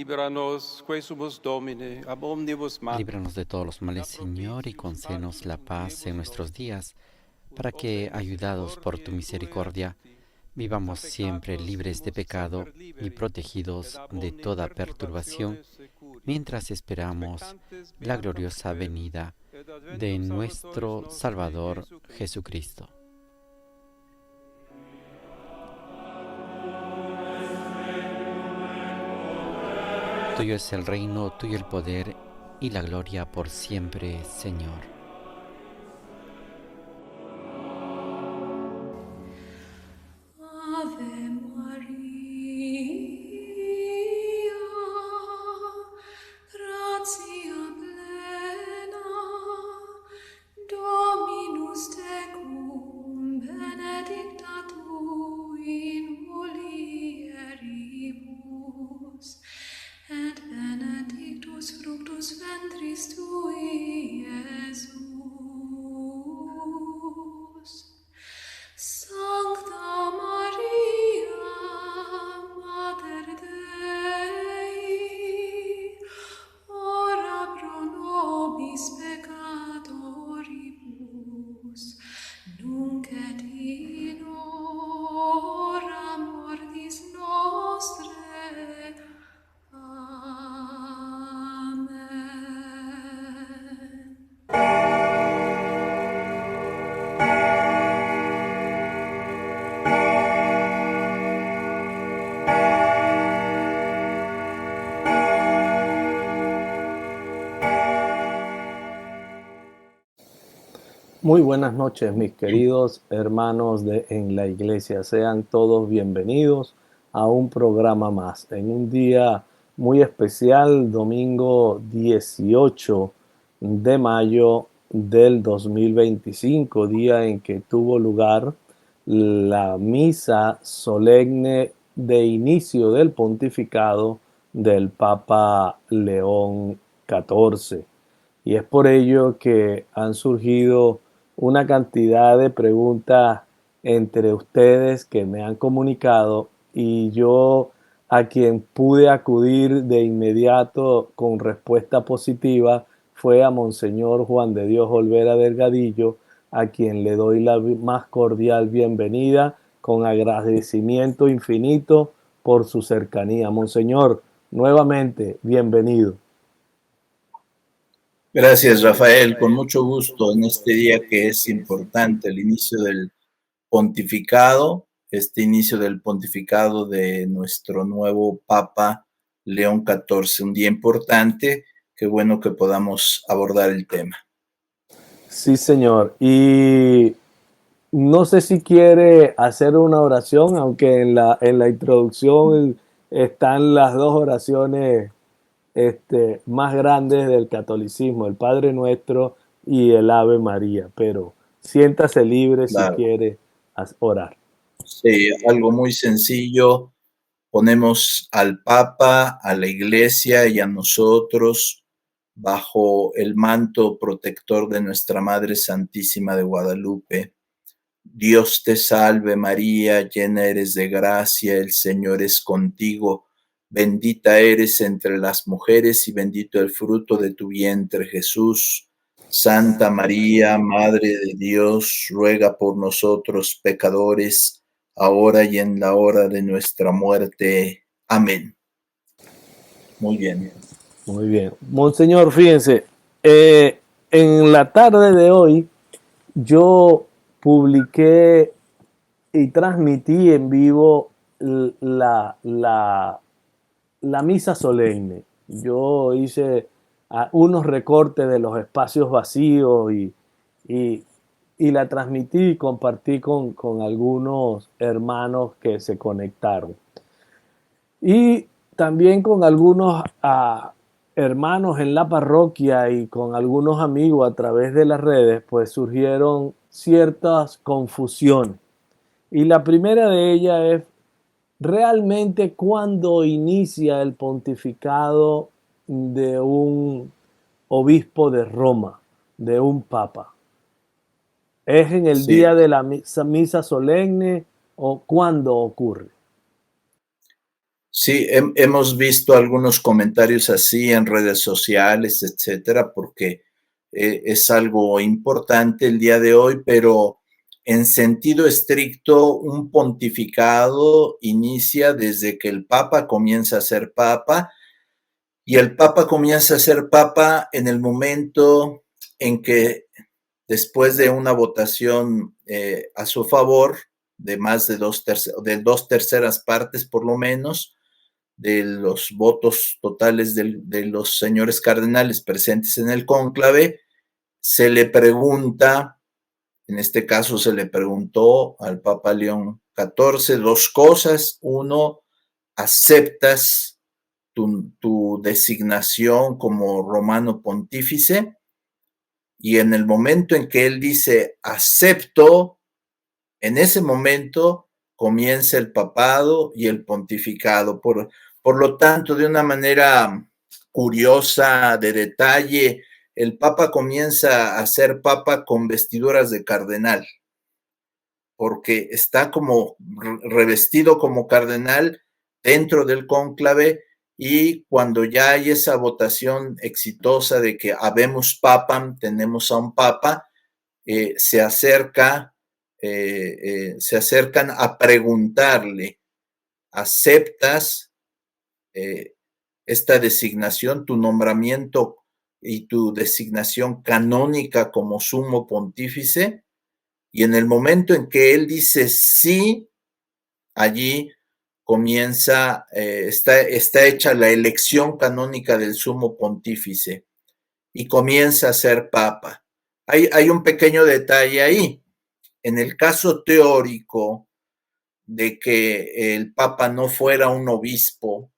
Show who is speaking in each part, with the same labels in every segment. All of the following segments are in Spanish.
Speaker 1: Líbranos, que sumus Domine, ab omnibus males.
Speaker 2: Líbranos de todos los males, Señor, y concédenos la paz en nuestros días, para que, ayudados por tu misericordia, vivamos siempre libres de pecado y protegidos de toda perturbación, mientras esperamos la gloriosa venida de nuestro Salvador Jesucristo. Tuyo es el reino, tuyo el poder y la gloria por siempre, Señor.
Speaker 3: Ave Maria, gratia plena, Dominus tecum, benedicta tu in mulieribus, et benedictus fructus ventris tui, Iesus. Sancta Maria, Mater Dei, ora pro nobis peccatoribus, nunc et in hora mortis nostrae. Amen.
Speaker 4: Muy buenas noches, mis queridos hermanos de En la Iglesia. Sean todos bienvenidos a un programa más. En un día muy especial, domingo 18 de mayo del 2025, día en que tuvo lugar la misa solemne de inicio del pontificado del Papa León XIV. Y es por ello que han surgido una cantidad de preguntas entre ustedes que me han comunicado, y yo, a quien pude acudir de inmediato con respuesta positiva, fue a Monseñor Juan de Dios Olvera Delgadillo, a quien le doy la más cordial bienvenida, con agradecimiento infinito por su cercanía. Monseñor, nuevamente, bienvenido.
Speaker 5: Gracias, Rafael. Con mucho gusto en este día que es importante, el inicio del pontificado, este inicio del pontificado de nuestro nuevo Papa León XIV, un día importante. Qué bueno que podamos abordar el tema.
Speaker 4: Sí, señor. Y no sé si quiere hacer una oración, aunque en la introducción están las dos oraciones más grandes del catolicismo, el Padre Nuestro y el Ave María, pero siéntase libre si
Speaker 5: Claro.
Speaker 4: quiere orar.
Speaker 5: Sí, algo muy sencillo. Ponemos al Papa, a la Iglesia y a nosotros bajo el manto protector de nuestra Madre Santísima de Guadalupe. Dios te salve María, llena eres de gracia, el Señor es contigo. Bendita eres entre las mujeres y bendito el fruto de tu vientre, Jesús. Santa María, Madre de Dios, ruega por nosotros pecadores, ahora y en la hora de nuestra muerte. Amén. Muy bien.
Speaker 4: Muy bien. Monseñor, fíjense, en la tarde de hoy yo publiqué y transmití en vivo la misa solemne. Yo hice unos recortes de los espacios vacíos y la transmití y compartí con algunos hermanos que se conectaron. Y también con algunos hermanos en la parroquia y con algunos amigos a través de las redes, pues surgieron ciertas confusiones. Y la primera de ellas es realmente cuándo inicia el pontificado de un obispo de Roma, de un papa. ¿Es en el día de la misa solemne o cuándo ocurre?
Speaker 5: Sí, hemos visto algunos comentarios así en redes sociales, etcétera, porque es algo importante el día de hoy, pero en sentido estricto, un pontificado inicia desde que el Papa comienza a ser Papa, y el Papa comienza a ser Papa en el momento en que, después de una votación a su favor, de más de dos terceras partes por lo menos, de los votos totales de los señores cardenales presentes en el cónclave, se le pregunta, en este caso se le preguntó al Papa León XIV dos cosas. Uno, ¿aceptas tu designación como romano pontífice? Y en el momento en que él dice, acepto, en ese momento comienza el papado y el pontificado. Por lo tanto, de una manera curiosa, de detalle, el Papa comienza a ser Papa con vestiduras de cardenal, porque está como revestido como cardenal dentro del cónclave, y cuando ya hay esa votación exitosa de que habemos papam, tenemos a un papa, se acercan a preguntarle, ¿aceptas esta designación, tu nombramiento y tu designación canónica como sumo pontífice? Y en el momento en que él dice sí, allí comienza, está hecha la elección canónica del sumo pontífice y comienza a ser papa. Hay un pequeño detalle ahí. En el caso teórico de que el papa no fuera un obispo,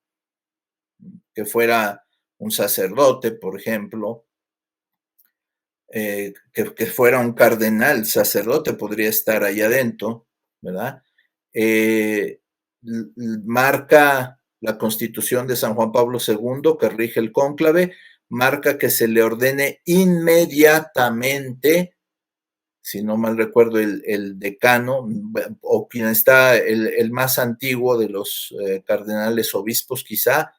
Speaker 5: que fuera un sacerdote, por ejemplo, que fuera un cardenal sacerdote, podría estar ahí adentro, ¿verdad? Marca la Constitución de San Juan Pablo II, que rige el cónclave, marca que se le ordene inmediatamente, si no mal recuerdo, el decano, o quien está el más antiguo de los cardenales obispos quizá,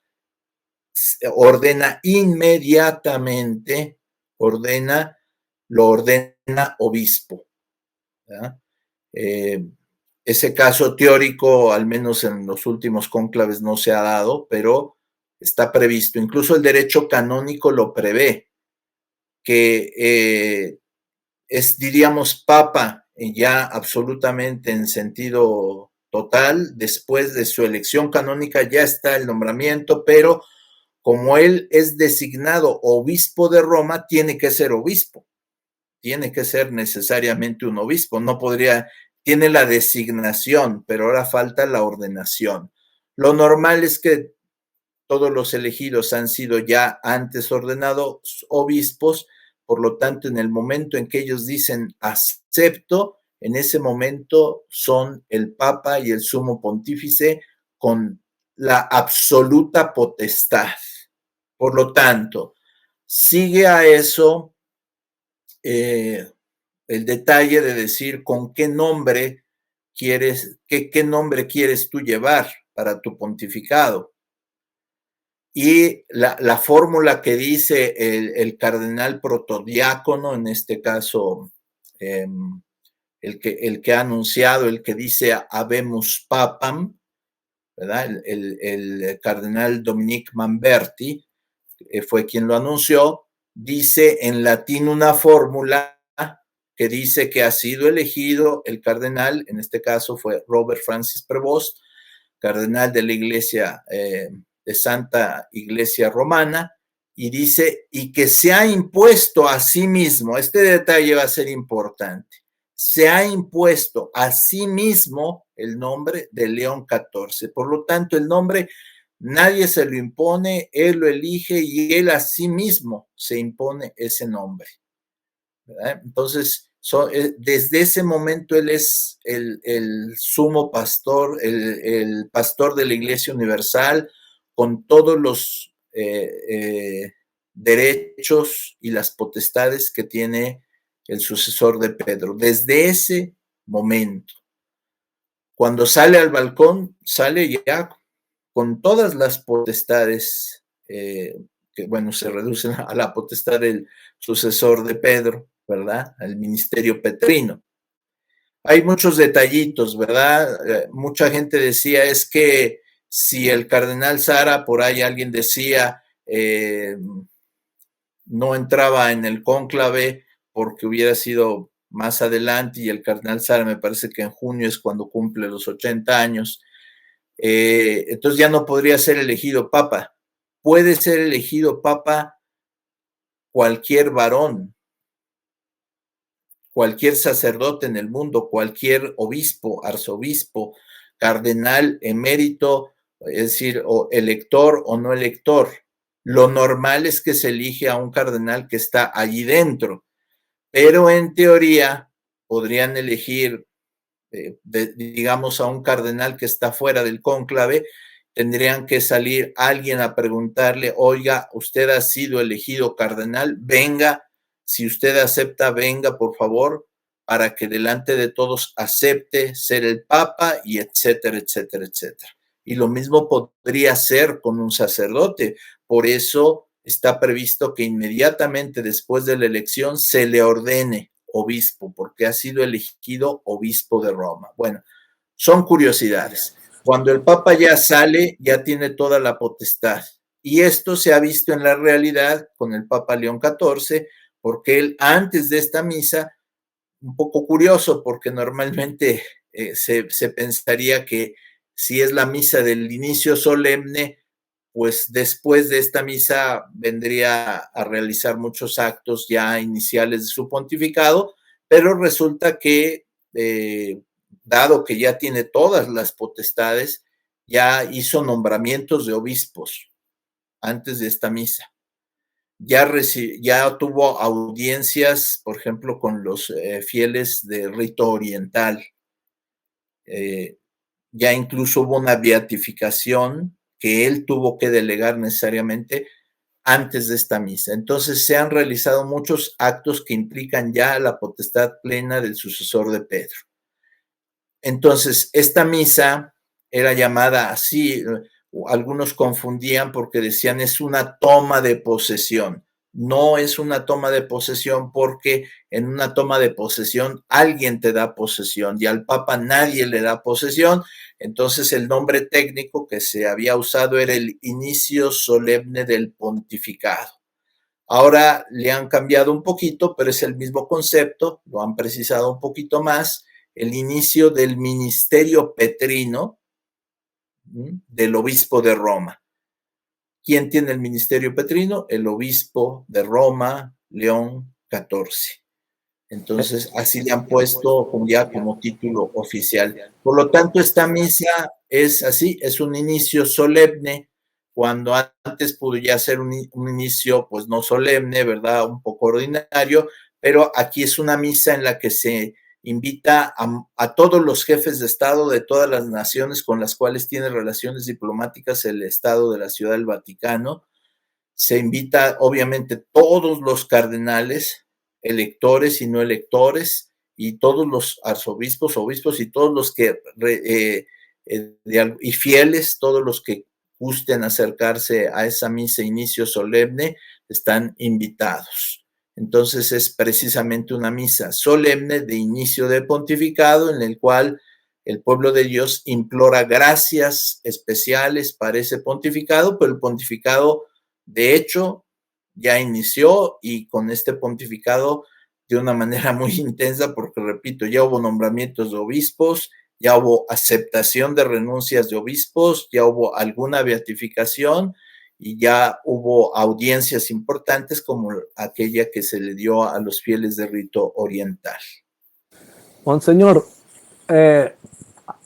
Speaker 5: ordena inmediatamente, lo ordena obispo, ¿verdad? Ese caso teórico, al menos en los últimos cónclaves, no se ha dado, pero está previsto. Incluso el derecho canónico lo prevé, que diríamos, papa ya absolutamente en sentido total. Después de su elección canónica ya está el nombramiento, pero como él es designado obispo de Roma, tiene que ser obispo. Tiene que ser necesariamente un obispo. No podría, tiene la designación, pero ahora falta la ordenación. Lo normal es que todos los elegidos han sido ya antes ordenados obispos, por lo tanto, en el momento en que ellos dicen acepto, en ese momento son el Papa y el Sumo Pontífice con la absoluta potestad. Por lo tanto, sigue a eso el detalle de decir con qué nombre quieres tú llevar para tu pontificado. Y la fórmula que dice el cardenal protodiácono, en este caso, el que ha anunciado, el que dice habemus papam, ¿verdad? El cardenal Dominique Manberti fue quien lo anunció, dice en latín una fórmula que dice que ha sido elegido el cardenal, en este caso fue Robert Francis Prevost, cardenal de la Iglesia de Santa Iglesia Romana, y dice, y que se ha impuesto a sí mismo, este detalle va a ser importante, se ha impuesto a sí mismo el nombre de León XIV. Por lo tanto, el nombre nadie se lo impone, él lo elige y él a sí mismo se impone ese nombre, ¿verdad? Entonces, desde ese momento él es el sumo pastor, el pastor de la Iglesia Universal, con todos los derechos y las potestades que tiene el sucesor de Pedro. Desde ese momento, cuando sale al balcón, sale ya con todas las potestades, que bueno, se reducen a la potestad del sucesor de Pedro, ¿verdad? Al ministerio petrino. Hay muchos detallitos, ¿verdad? Mucha gente decía, es que si el cardenal Sara, por ahí alguien decía, no entraba en el cónclave porque hubiera sido más adelante, y el cardenal Sara me parece que en junio es cuando cumple los 80 años, entonces ya no podría ser elegido papa. Puede ser elegido papa cualquier varón, cualquier sacerdote en el mundo, cualquier obispo, arzobispo, cardenal, emérito, es decir, o elector o no elector. Lo normal es que se elige a un cardenal que está allí dentro, pero en teoría podrían elegir, digamos, a un cardenal que está fuera del cónclave. Tendrían que salir alguien a preguntarle, oiga, usted ha sido elegido cardenal, venga, si usted acepta, venga, por favor, para que delante de todos acepte ser el papa, y etcétera, etcétera, etcétera. Y lo mismo podría ser con un sacerdote. Por eso está previsto que inmediatamente después de la elección se le ordene obispo, porque ha sido elegido obispo de Roma. Bueno, son curiosidades. Cuando el Papa ya sale, ya tiene toda la potestad. Y esto se ha visto en la realidad con el Papa León XIV, porque él antes de esta misa, un poco curioso, porque normalmente se pensaría que si es la misa del inicio solemne, pues después de esta misa vendría a realizar muchos actos ya iniciales de su pontificado, pero resulta que, dado que ya tiene todas las potestades, ya hizo nombramientos de obispos antes de esta misa. Ya tuvo audiencias, por ejemplo, con los fieles de rito oriental. Ya incluso hubo una beatificación que él tuvo que delegar necesariamente antes de esta misa. Entonces se han realizado muchos actos que implican ya la potestad plena del sucesor de Pedro. Entonces, esta misa era llamada así, algunos confundían porque decían es una toma de posesión. No es una toma de posesión, porque en una toma de posesión alguien te da posesión y al Papa nadie le da posesión. Entonces el nombre técnico que se había usado era el inicio solemne del pontificado. Ahora le han cambiado un poquito, pero es el mismo concepto, lo han precisado un poquito más, el inicio del ministerio petrino del obispo de Roma. ¿Quién tiene el ministerio petrino? El obispo de Roma, León XIV. Entonces, así le han puesto ya como título oficial. Por lo tanto, esta misa es así, es un inicio solemne, cuando antes pudo ya ser un inicio, pues no solemne, ¿verdad? Un poco ordinario, pero aquí es una misa en la que se invita a todos los jefes de Estado de todas las naciones con las cuales tiene relaciones diplomáticas el Estado de la Ciudad del Vaticano. Se invita, obviamente, todos los cardenales, electores y no electores, y todos los arzobispos, obispos y todos los que, y fieles, todos los que gusten acercarse a esa misa inicio solemne, están invitados. Entonces es precisamente una misa solemne de inicio de pontificado en el cual el pueblo de Dios implora gracias especiales para ese pontificado, pero el pontificado de hecho ya inició, y con este pontificado de una manera muy intensa, porque repito, ya hubo nombramientos de obispos, ya hubo aceptación de renuncias de obispos, ya hubo alguna beatificación y ya hubo audiencias importantes como aquella que se le dio a los fieles de rito oriental.
Speaker 4: Monseñor,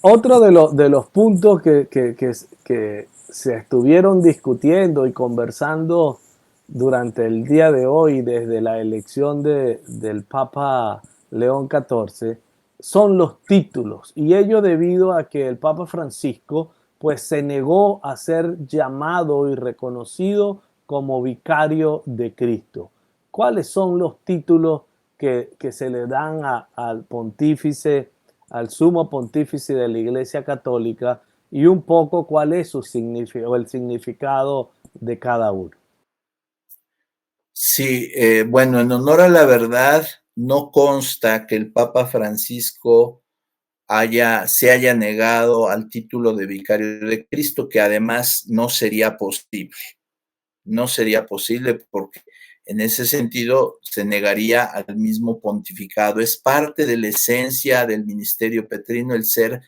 Speaker 4: otro de los puntos que se estuvieron discutiendo y conversando durante el día de hoy, desde la elección del Papa León XIV, son los títulos, y ello debido a que el Papa Francisco pues se negó a ser llamado y reconocido como vicario de Cristo. ¿Cuáles son los títulos que se le dan al pontífice, al sumo pontífice de la Iglesia Católica, y un poco cuál es su significado, el significado de cada uno.
Speaker 5: Sí, bueno, en honor a la verdad, no consta que el Papa Francisco se haya negado al título de vicario de Cristo, que además no sería posible. No sería posible porque en ese sentido se negaría al mismo pontificado. Es parte de la esencia del ministerio petrino el ser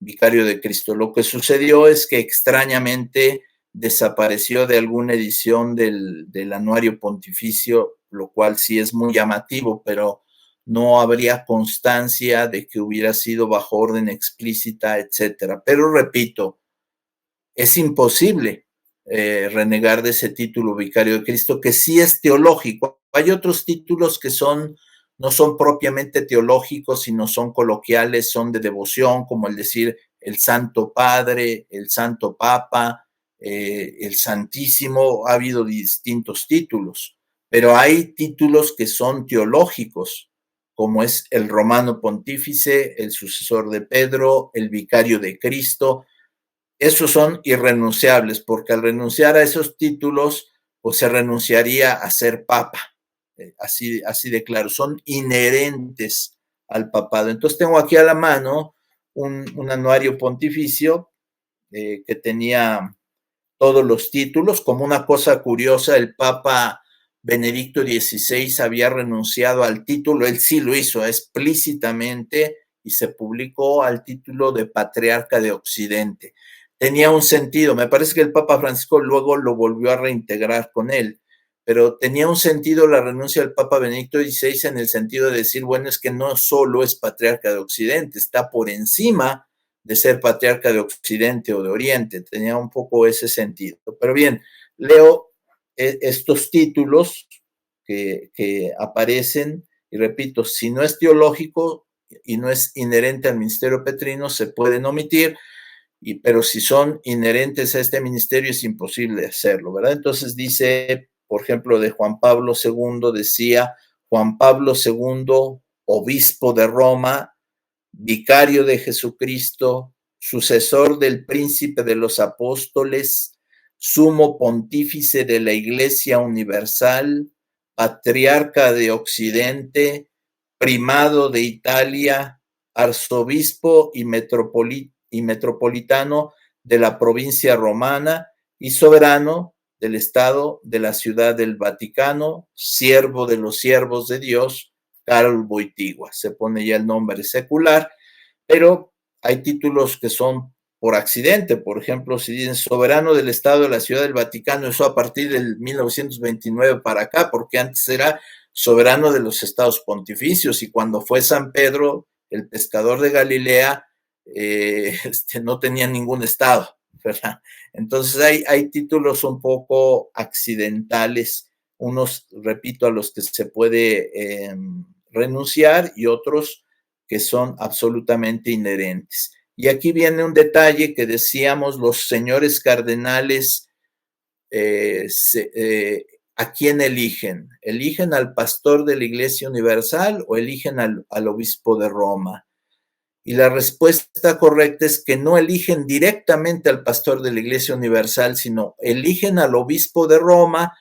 Speaker 5: vicario de Cristo. Lo que sucedió es que extrañamente desapareció de alguna edición del anuario pontificio, lo cual sí es muy llamativo, pero no habría constancia de que hubiera sido bajo orden explícita, etcétera. Pero repito, es imposible renegar de ese título vicario de Cristo, que sí es teológico. Hay otros títulos que no son propiamente teológicos, sino son coloquiales, son de devoción, como el decir el Santo Padre, el Santo Papa, el Santísimo. Ha habido distintos títulos, pero hay títulos que son teológicos, como es el Romano Pontífice, el sucesor de Pedro, el Vicario de Cristo. Esos son irrenunciables, porque al renunciar a esos títulos, pues se renunciaría a ser papa. Así de claro, son inherentes al papado. Entonces tengo aquí a la mano un anuario pontificio que tenía todos los títulos. Como una cosa curiosa, el Papa Benedicto XVI había renunciado al título, él sí lo hizo explícitamente y se publicó al título de Patriarca de Occidente. Tenía un sentido, me parece que el Papa Francisco luego lo volvió a reintegrar con él, pero tenía un sentido la renuncia del Papa Benedicto XVI en el sentido de decir, bueno, es que no solo es Patriarca de Occidente, está por encima de ser Patriarca de Occidente o de Oriente, tenía un poco ese sentido. Pero bien, leo estos títulos que aparecen, y repito, si no es teológico y no es inherente al ministerio petrino, se pueden omitir, pero si son inherentes a este ministerio es imposible hacerlo, ¿verdad? Entonces dice, por ejemplo, de Juan Pablo II, decía Juan Pablo II, obispo de Roma, vicario de Jesucristo, sucesor del príncipe de los apóstoles, sumo pontífice de la Iglesia Universal, patriarca de Occidente, primado de Italia, arzobispo y metropolitano de la provincia romana y soberano del Estado de la Ciudad del Vaticano, siervo de los siervos de Dios, Karol Wojtyła. Se pone ya el nombre secular, pero hay títulos que son por accidente. Por ejemplo, si dicen soberano del Estado de la Ciudad del Vaticano, eso a partir del 1929 para acá, porque antes era soberano de los estados pontificios, y cuando fue San Pedro, el pescador de Galilea, no tenía ningún estado, ¿verdad? Entonces hay títulos un poco accidentales, unos, repito, a los que se puede renunciar y otros que son absolutamente inherentes. Y aquí viene un detalle que decíamos, los señores cardenales, ¿a quién eligen? ¿Eligen al pastor de la Iglesia Universal o eligen al obispo de Roma? Y la respuesta correcta es que no eligen directamente al pastor de la Iglesia Universal, sino eligen al obispo de Roma,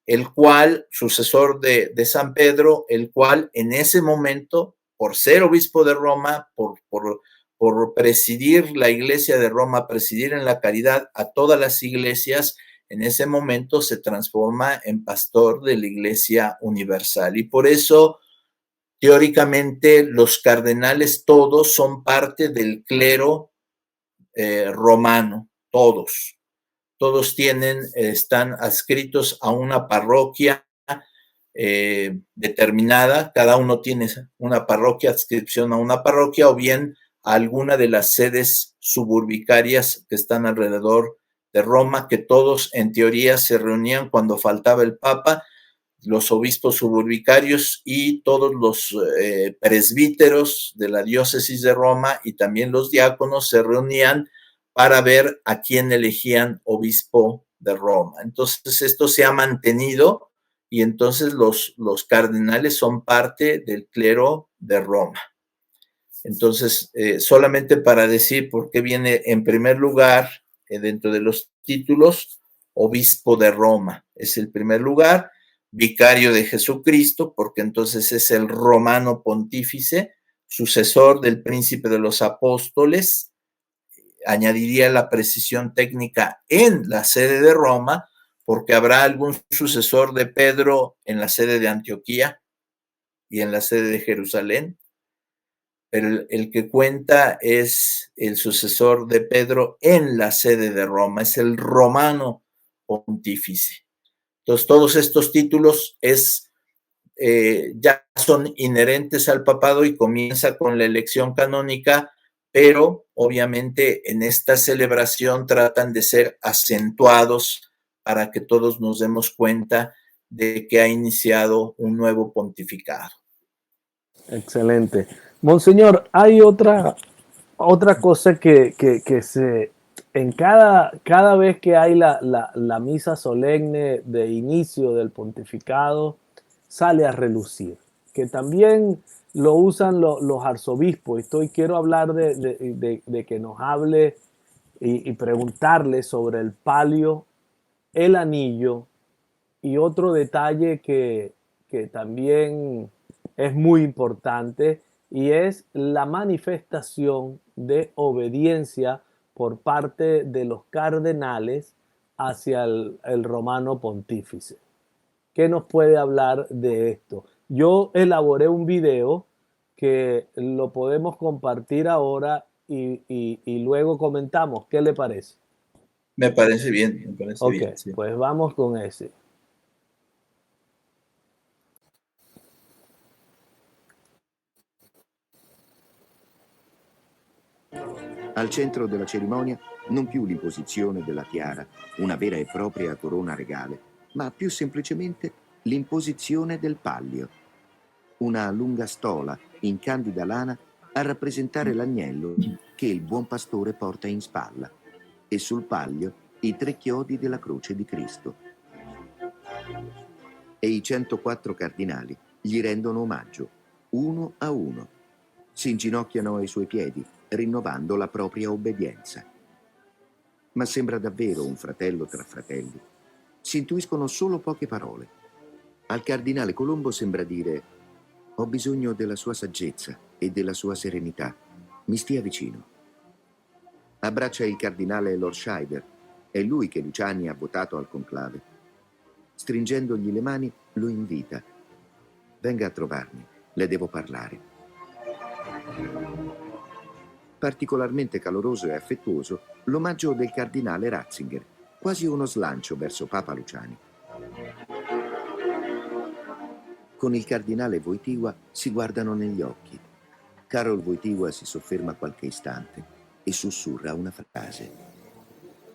Speaker 5: el cual, sucesor de San Pedro, el cual en ese momento, por ser obispo de Roma, por presidir la Iglesia de Roma, presidir en la caridad a todas las iglesias, en ese momento se transforma en pastor de la Iglesia Universal. Y por eso, teóricamente, los cardenales todos son parte del clero romano, todos están adscritos a una parroquia determinada, cada uno tiene una parroquia, adscripción a una parroquia, o bien a alguna de las sedes suburbicarias que están alrededor de Roma, que todos en teoría se reunían cuando faltaba el Papa, los obispos suburbicarios y todos los presbíteros de la diócesis de Roma y también los diáconos se reunían para ver a quién elegían obispo de Roma. Entonces esto se ha mantenido y entonces los cardenales son parte del clero de Roma. Entonces, solamente para decir por qué viene en primer lugar, dentro de los títulos, obispo de Roma, es el primer lugar, vicario de Jesucristo, porque entonces es el romano pontífice, sucesor del príncipe de los apóstoles, añadiría la precisión técnica en la sede de Roma, porque habrá algún sucesor de Pedro en la sede de Antioquía y en la sede de Jerusalén, pero el que cuenta es el sucesor de Pedro en la sede de Roma, es el romano pontífice. Entonces, todos estos títulos ya son inherentes al papado y comienza con la elección canónica, pero obviamente en esta celebración tratan de ser acentuados para que todos nos demos cuenta de que ha iniciado un nuevo pontificado.
Speaker 4: Excelente. Monseñor, hay otra cosa que en cada vez que hay la misa solemne de inicio del pontificado, sale a relucir, que también lo usan los arzobispos. Quiero hablar de que nos hable y preguntarle sobre el palio, el anillo y otro detalle que también es muy importante, y es la manifestación de obediencia por parte de los cardenales hacia el romano pontífice. ¿Qué nos puede hablar de esto? Yo elaboré un video que lo podemos compartir ahora y luego comentamos. ¿Qué le parece?
Speaker 5: Me parece bien, me parece bien. Sí.
Speaker 4: Pues vamos con ese.
Speaker 6: Al centro della cerimonia non più l'imposizione della tiara, una vera e propria corona regale, ma più semplicemente l'imposizione del pallio, una lunga stola in candida lana a rappresentare l'agnello che il buon pastore porta in spalla, e sul paglio i 3 chiodi della croce di Cristo. E i 104 cardinali gli rendono omaggio, uno a uno. Si inginocchiano ai suoi piedi, rinnovando la propria obbedienza. Ma sembra davvero un fratello tra fratelli. Si intuiscono solo poche parole. Al cardinale Colombo sembra dire: ho bisogno della sua saggezza e della sua serenità. Mi stia vicino. Abbraccia il cardinale Lord Scheider. È lui che Luciani ha votato al conclave. Stringendogli le mani, lo invita. Venga a trovarmi, le devo parlare. Particolarmente caloroso e affettuoso l'omaggio del cardinale Ratzinger, quasi uno slancio verso Papa Luciani. Con il cardinale Wojtyła si guardano negli occhi. Karol Wojtyła si sofferma qualche istante e sussurra una frase.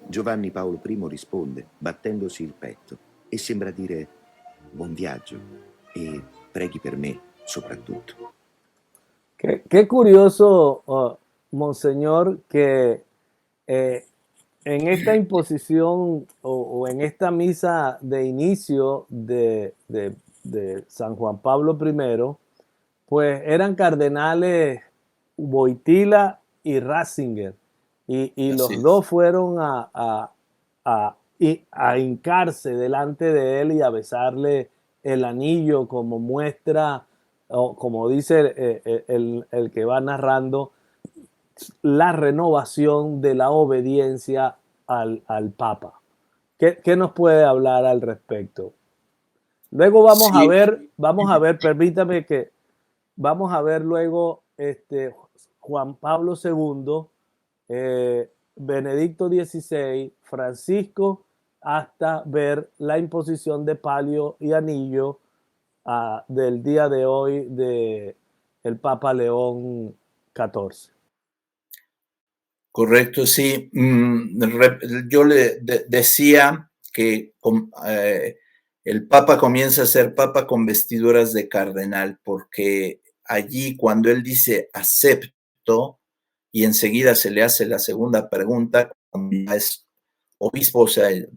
Speaker 6: Giovanni Paolo I risponde, battendosi il petto, e sembra dire: buon viaggio e preghi per me soprattutto.
Speaker 4: Qué curioso, Monseñor, que en esta imposición o en esta misa de inicio de San Juan Pablo I, pues eran cardenales Wojtyła y Ratzinger, y los dos fueron a hincarse delante de él y a besarle el anillo como muestra, o como dice el que va narrando, la renovación de la obediencia al Papa. ¿Qué nos puede hablar al respecto? Luego vamos a ver, permítame que vamos a ver luego Juan Pablo II, Benedicto XVI, Francisco, hasta ver la imposición de palio y anillo del día de hoy de el Papa León XIV.
Speaker 5: Correcto, sí. Yo le decía que el Papa comienza a ser Papa con vestiduras de cardenal, porque allí cuando él dice acepto y enseguida se le hace la segunda pregunta, cuando ya es obispo, o sea, él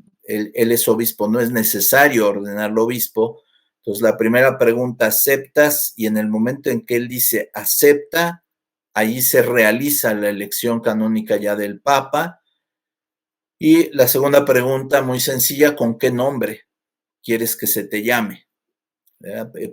Speaker 5: es obispo, no es necesario ordenarlo obispo. Entonces la primera pregunta, ¿aceptas? Y en el momento en que él dice acepta, ahí se realiza la elección canónica ya del Papa. Y la segunda pregunta, muy sencilla, ¿con qué nombre quieres que se te llame?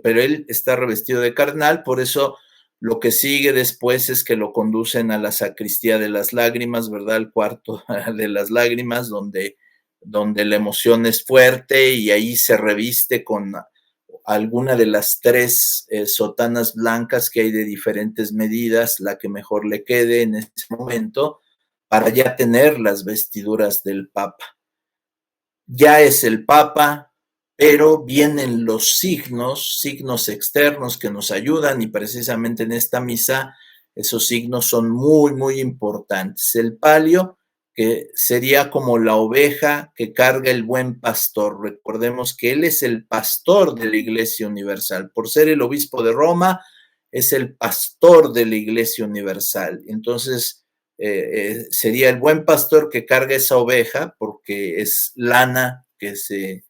Speaker 5: Pero él está revestido de cardenal, por eso lo que sigue después es que lo conducen a la sacristía de las lágrimas, ¿verdad? El cuarto de las lágrimas, donde la emoción es fuerte, y ahí se reviste con alguna de las tres sotanas blancas que hay de diferentes medidas, la que mejor le quede en ese momento, para ya tener las vestiduras del Papa. Ya es el Papa, pero vienen los signos externos que nos ayudan, y precisamente en esta misa esos signos son muy, muy importantes. El palio, que sería como la oveja que carga el buen pastor. Recordemos que él es el pastor de la Iglesia Universal. Por ser el obispo de Roma, es el pastor de la Iglesia Universal. Entonces, sería el buen pastor que carga esa oveja, porque es lana que se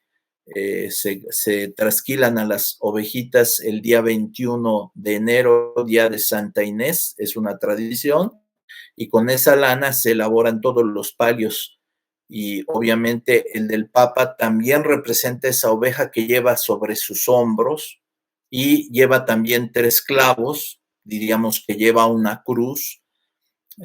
Speaker 5: trasquilan a las ovejitas el día 21 de enero, día de Santa Inés, es una tradición, y con esa lana se elaboran todos los palios, y obviamente el del Papa también representa esa oveja que lleva sobre sus hombros, y lleva también 3 clavos, diríamos que lleva una cruz.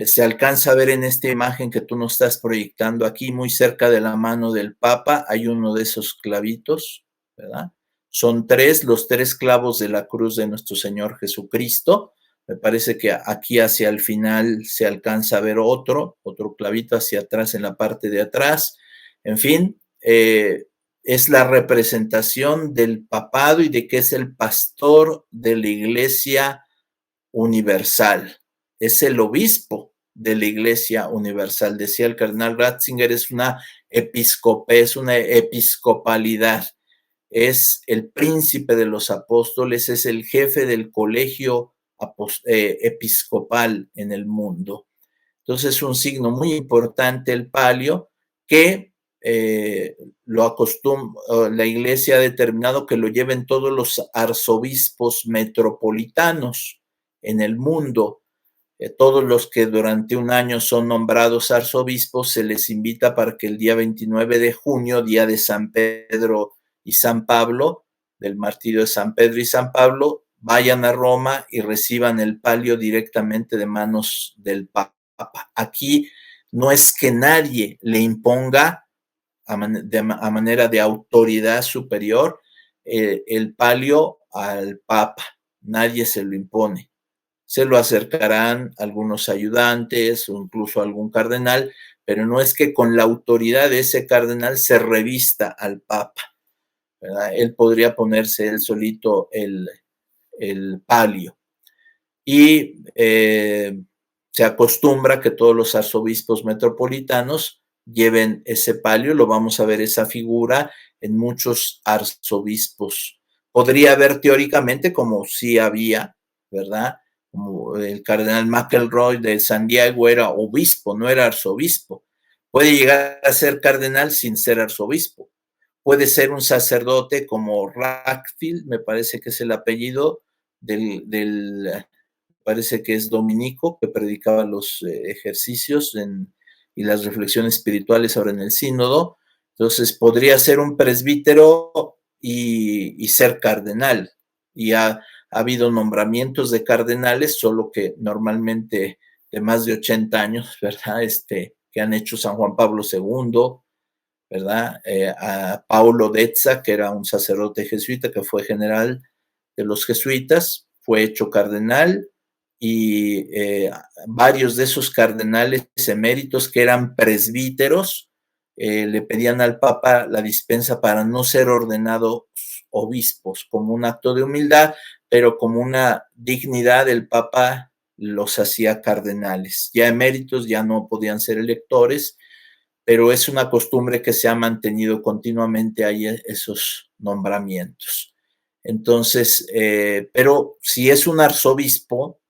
Speaker 5: Se alcanza a ver en esta imagen que tú nos estás proyectando aquí, muy cerca de la mano del Papa, hay uno de esos clavitos, ¿verdad? Son 3, los 3 clavos de la cruz de nuestro Señor Jesucristo. Me parece que aquí hacia el final se alcanza a ver otro clavito hacia atrás, en la parte de atrás. En fin, es la representación del papado y de que es el pastor de la Iglesia Universal. Es el obispo de la Iglesia Universal. Decía el cardenal Ratzinger, es una episcopalidad. Es el príncipe de los apóstoles, es el jefe del colegio episcopal en el mundo. Entonces es un signo muy importante el palio, que la Iglesia ha determinado que lo lleven todos los arzobispos metropolitanos en el mundo. Todos los que durante un año son nombrados arzobispos, se les invita para que el día 29 de junio, día de San Pedro y San Pablo, del martirio de San Pedro y San Pablo, vayan a Roma y reciban el palio directamente de manos del Papa. Aquí no es que nadie le imponga a manera de autoridad superior el palio al Papa, nadie se lo impone. Se lo acercarán algunos ayudantes o incluso algún cardenal, pero no es que con la autoridad de ese cardenal se revista al Papa, ¿verdad? Él podría ponerse él solito el palio. Y se acostumbra que todos los arzobispos metropolitanos lleven ese palio. Lo vamos a ver esa figura en muchos arzobispos. Podría haber teóricamente, como sí había, ¿verdad? Como el cardenal McElroy de San Diego era obispo, no era arzobispo. Puede llegar a ser cardenal sin ser arzobispo. Puede ser un sacerdote como Rackfield, me parece que es el apellido parece que es dominico, que predicaba los ejercicios y las reflexiones espirituales ahora en el sínodo. Entonces podría ser un presbítero y ser cardenal. Y ha habido nombramientos de cardenales, solo que normalmente de más de 80 años, ¿verdad? Que han hecho San Juan Pablo II, ¿verdad? A Paulo Dezza, que era un sacerdote jesuita, que fue general de los jesuitas, fue hecho cardenal, y varios de esos cardenales eméritos que eran presbíteros le pedían al Papa la dispensa para no ser ordenados obispos, como un acto de humildad, pero como una dignidad. El Papa los hacía cardenales. Ya eméritos ya no podían ser electores, pero es una costumbre que se ha mantenido continuamente ahí, esos nombramientos. Entonces, pero si es un arzobispo,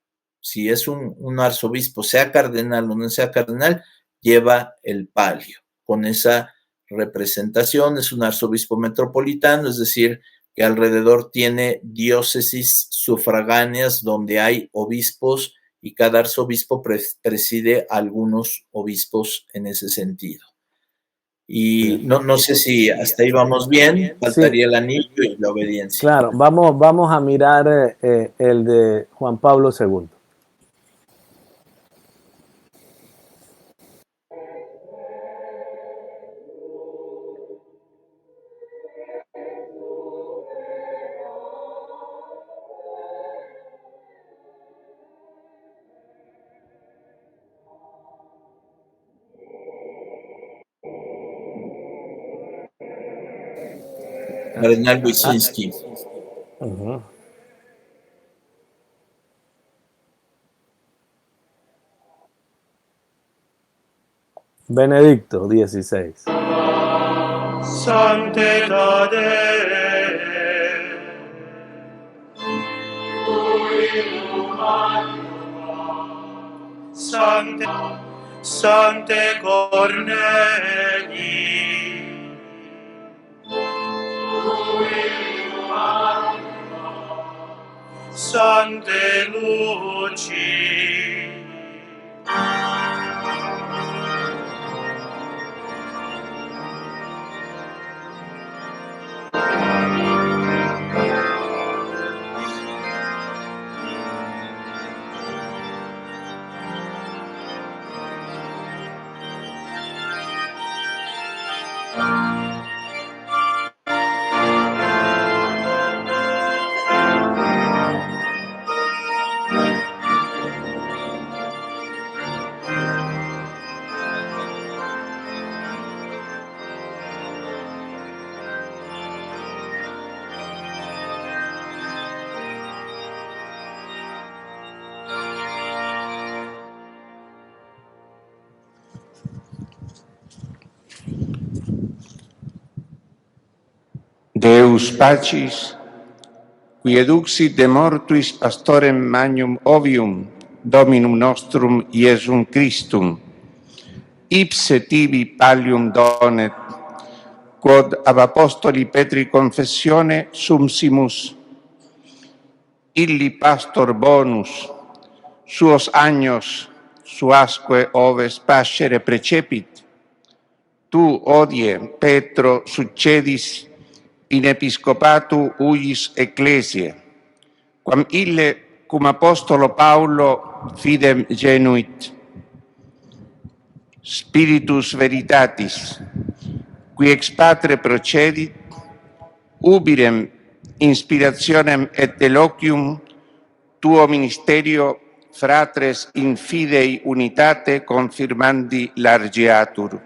Speaker 5: sea cardenal o no sea cardenal, lleva el palio con esa representación. Es un arzobispo metropolitano, es decir, que alrededor tiene diócesis sufragáneas donde hay obispos y cada arzobispo preside a algunos obispos en ese sentido. Y no sé si hasta ahí vamos bien, faltaría el anillo y la obediencia.
Speaker 4: Claro, vamos a mirar el de Juan Pablo II.
Speaker 5: Cardenal Wyszynski.
Speaker 4: Benedicto XVI.
Speaker 7: Sancta Sancte Cornelii, Sancte Luci,
Speaker 8: Deus Pacis, qui eduxit de mortuis pastorem magnum ovium, Dominum nostrum Iesum Christum, ipse tibi pallium donet, quod ab apostoli Petri confessione sumsimus, illi pastor bonus, suos agnos, suasque oves pascere precepit, tu odie, Petro, succedis in episcopatu ujis ecclesiae, quam ille cum apostolo Paulo fidem genuit, spiritus veritatis, qui ex patre procedit, ubirem inspirationem et eloquium tuo ministerio fratres in fidei unitate confirmandi largiatur.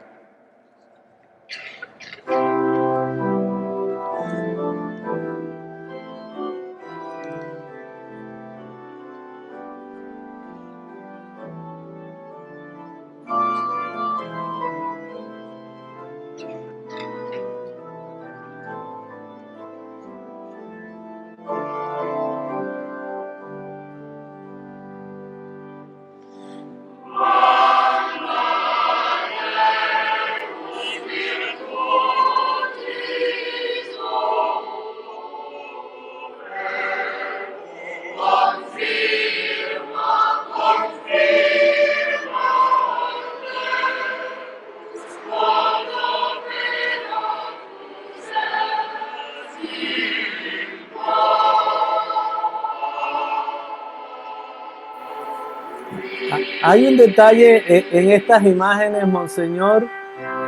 Speaker 4: Hay un detalle en estas imágenes, Monseñor,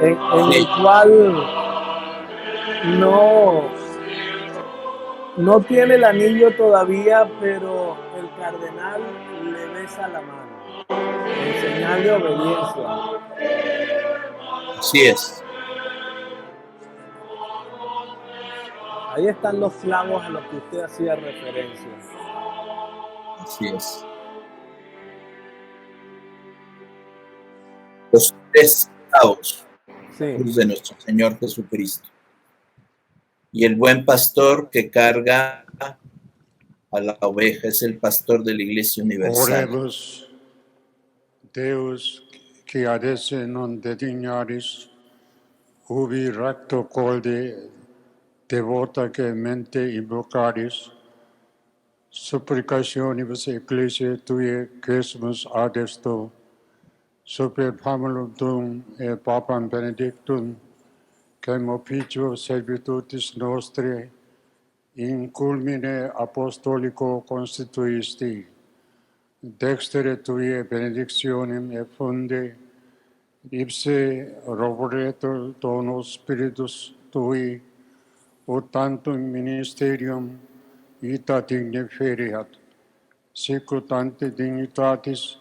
Speaker 4: en el cual no tiene el anillo todavía, pero el cardenal le besa la mano en señal de obediencia.
Speaker 5: Así es.
Speaker 4: Ahí están los clavos a los que usted hacía referencia.
Speaker 5: Así es. Los tres clavos de nuestro Señor Jesucristo. Y el buen pastor que carga a la oveja es el pastor de la Iglesia Universal.
Speaker 9: Orebus Deus, qui adesse non dedignaris, ubi recto colde devota que mente invocaris, Supplicationibus Ecclesiae Tue quesumus adesto, super famulum tuum et Papam Benedictum, quem officio servitutis nostri in culmine apostolico constituisti, dextere Tue benedictionem et funde, ipse roboretur donus Spiritus Tui, ut tantum ministerium ita dignifereat, sicut ante dignitatis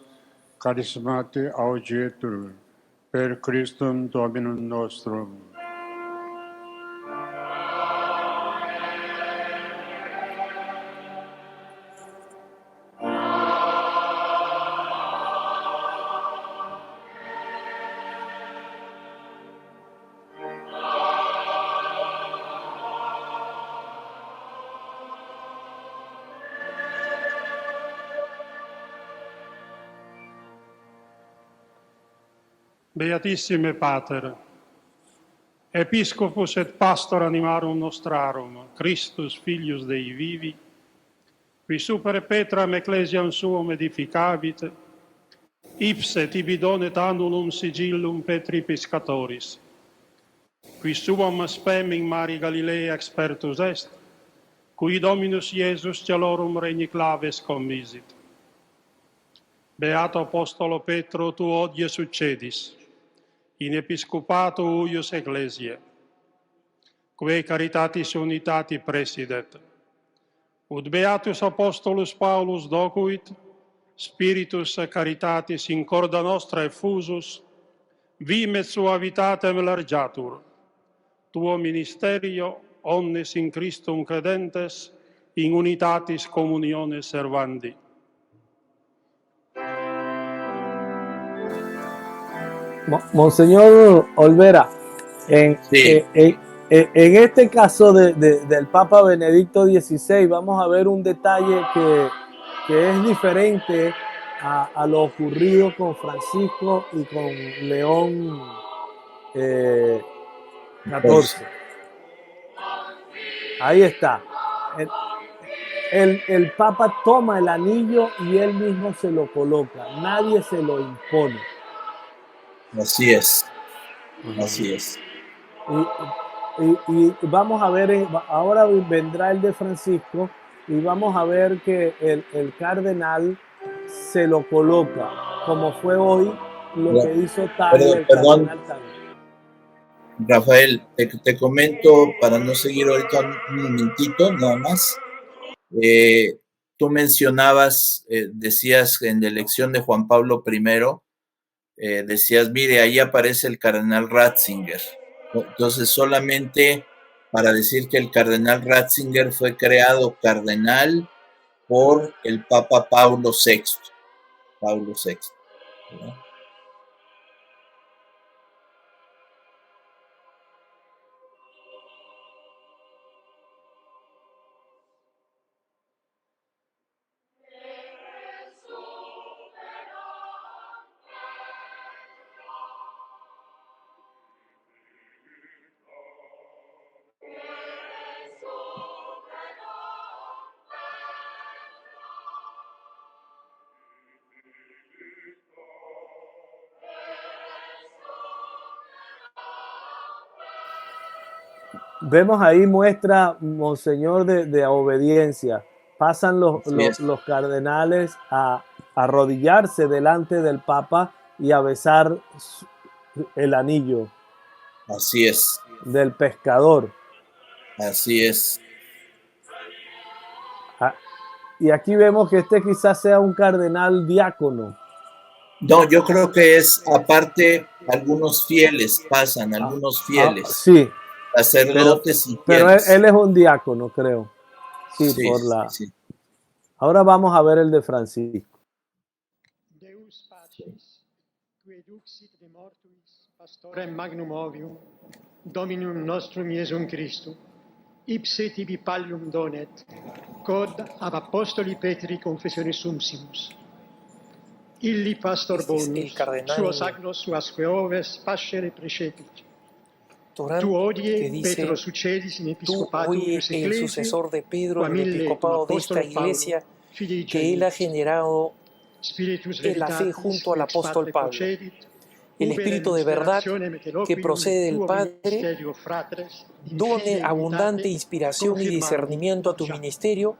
Speaker 9: charismate augetur, per Christum Dominum nostrum.
Speaker 10: Beatissime Pater, Episcopus et Pastor animarum nostrarum, Christus Filius Dei vivi, qui super Petram ecclesiam suum edificabit, ipse tibi donet annulum sigillum Petri Piscatoris, qui suam spem in mari Galilea expertus est, cui Dominus Iesus celorum regni claves commisit. Beato Apostolo Petro, tu odie succedis, in episcopato huius ecclesiae, quae caritatis unitati presidet, ut beatus apostolus Paulus docuit, spiritus caritatis in corda nostra effusus, vim et suavitatem largiatur, tuo ministerio omnes in Christum credentes, in unitatis communiones servandi.
Speaker 4: Monseñor Olvera, en
Speaker 5: Sí.
Speaker 4: en este caso del Papa Benedicto XVI, vamos a ver un detalle que es diferente a lo ocurrido con Francisco y con León XIV. Ahí está. El Papa toma el anillo y él mismo se lo coloca. Nadie se lo impone.
Speaker 5: Así es. Así es.
Speaker 4: Y vamos a ver, ahora vendrá el de Francisco y vamos a ver que el cardenal se lo coloca, como fue hoy lo que hizo Tagle, el
Speaker 5: Perdón,
Speaker 4: cardenal Tagle.
Speaker 5: Rafael, te comento para no seguir ahorita un momentito, nada más. Tú mencionabas, decías en la elección de Juan Pablo I, decías, mire, ahí aparece el cardenal Ratzinger. Entonces, solamente para decir que el cardenal Ratzinger fue creado cardenal por el Papa Paulo VI. Paulo VI. ¿Verdad?
Speaker 4: Vemos ahí muestra, Monseñor, de obediencia. Pasan los cardenales a arrodillarse delante del Papa y a besar el anillo.
Speaker 5: Así es.
Speaker 4: Del pescador.
Speaker 5: Así es.
Speaker 4: Y aquí vemos que este quizás sea un cardenal diácono.
Speaker 5: No, yo creo que es aparte algunos fieles, pasan algunos fieles.
Speaker 4: Sí.
Speaker 5: Sacerdotes y
Speaker 4: pero
Speaker 5: fieles.
Speaker 4: él es un diácono, creo. Sí,
Speaker 5: Sí,
Speaker 4: por la.
Speaker 5: sí.
Speaker 4: Ahora vamos a ver el de Francisco.
Speaker 11: Deus pacis, qui eduxit de mortuis pastorem magnum ovium, Dominum nostrum Iesum Christum, ipse tibi pallium donet, quod ab apostoli Petri confessione sumsimus. Illi pastor bonus, suos agnos suasque oves pascere precepit.
Speaker 2: Torán,
Speaker 11: Tu
Speaker 2: que
Speaker 11: odie
Speaker 2: dice:
Speaker 11: Petro succedis in
Speaker 2: tú
Speaker 11: episcopatum
Speaker 2: oye
Speaker 11: ius
Speaker 2: el
Speaker 11: ecclesiae,
Speaker 2: sucesor de Pedro
Speaker 11: quam
Speaker 2: en el
Speaker 11: ille
Speaker 2: episcopado de esta
Speaker 11: apostolo Paulo,
Speaker 2: iglesia,
Speaker 11: filii
Speaker 2: que él ha
Speaker 11: genitus.
Speaker 2: generado
Speaker 11: Spiritus
Speaker 2: en la fe
Speaker 11: veritatis,
Speaker 2: junto al
Speaker 11: qui ex
Speaker 2: apóstol
Speaker 11: Patre
Speaker 2: Pablo.
Speaker 11: procedit,
Speaker 2: El
Speaker 11: uberem
Speaker 2: Espíritu de verdad
Speaker 11: inspirationem et
Speaker 2: que
Speaker 11: eloquium
Speaker 2: procede del
Speaker 11: tuo
Speaker 2: Padre
Speaker 11: ministerio, fratres, in
Speaker 2: done
Speaker 11: fide
Speaker 2: abundante
Speaker 11: unitate,
Speaker 2: inspiración y
Speaker 11: confirmavit
Speaker 2: discernimiento a tu
Speaker 11: ya.
Speaker 2: ministerio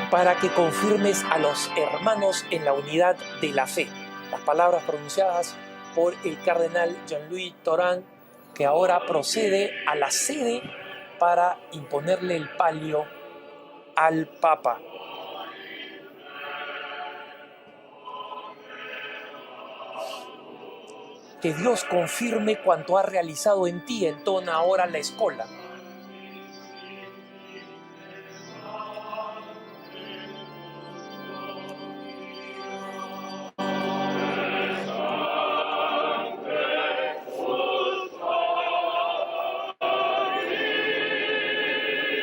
Speaker 2: para que confirmes a los hermanos en la unidad de la fe. Las palabras pronunciadas por el cardenal Jean-Louis Torán, que ahora procede a la sede para imponerle el palio al Papa. Que Dios confirme cuanto ha realizado en ti, entona ahora la escola.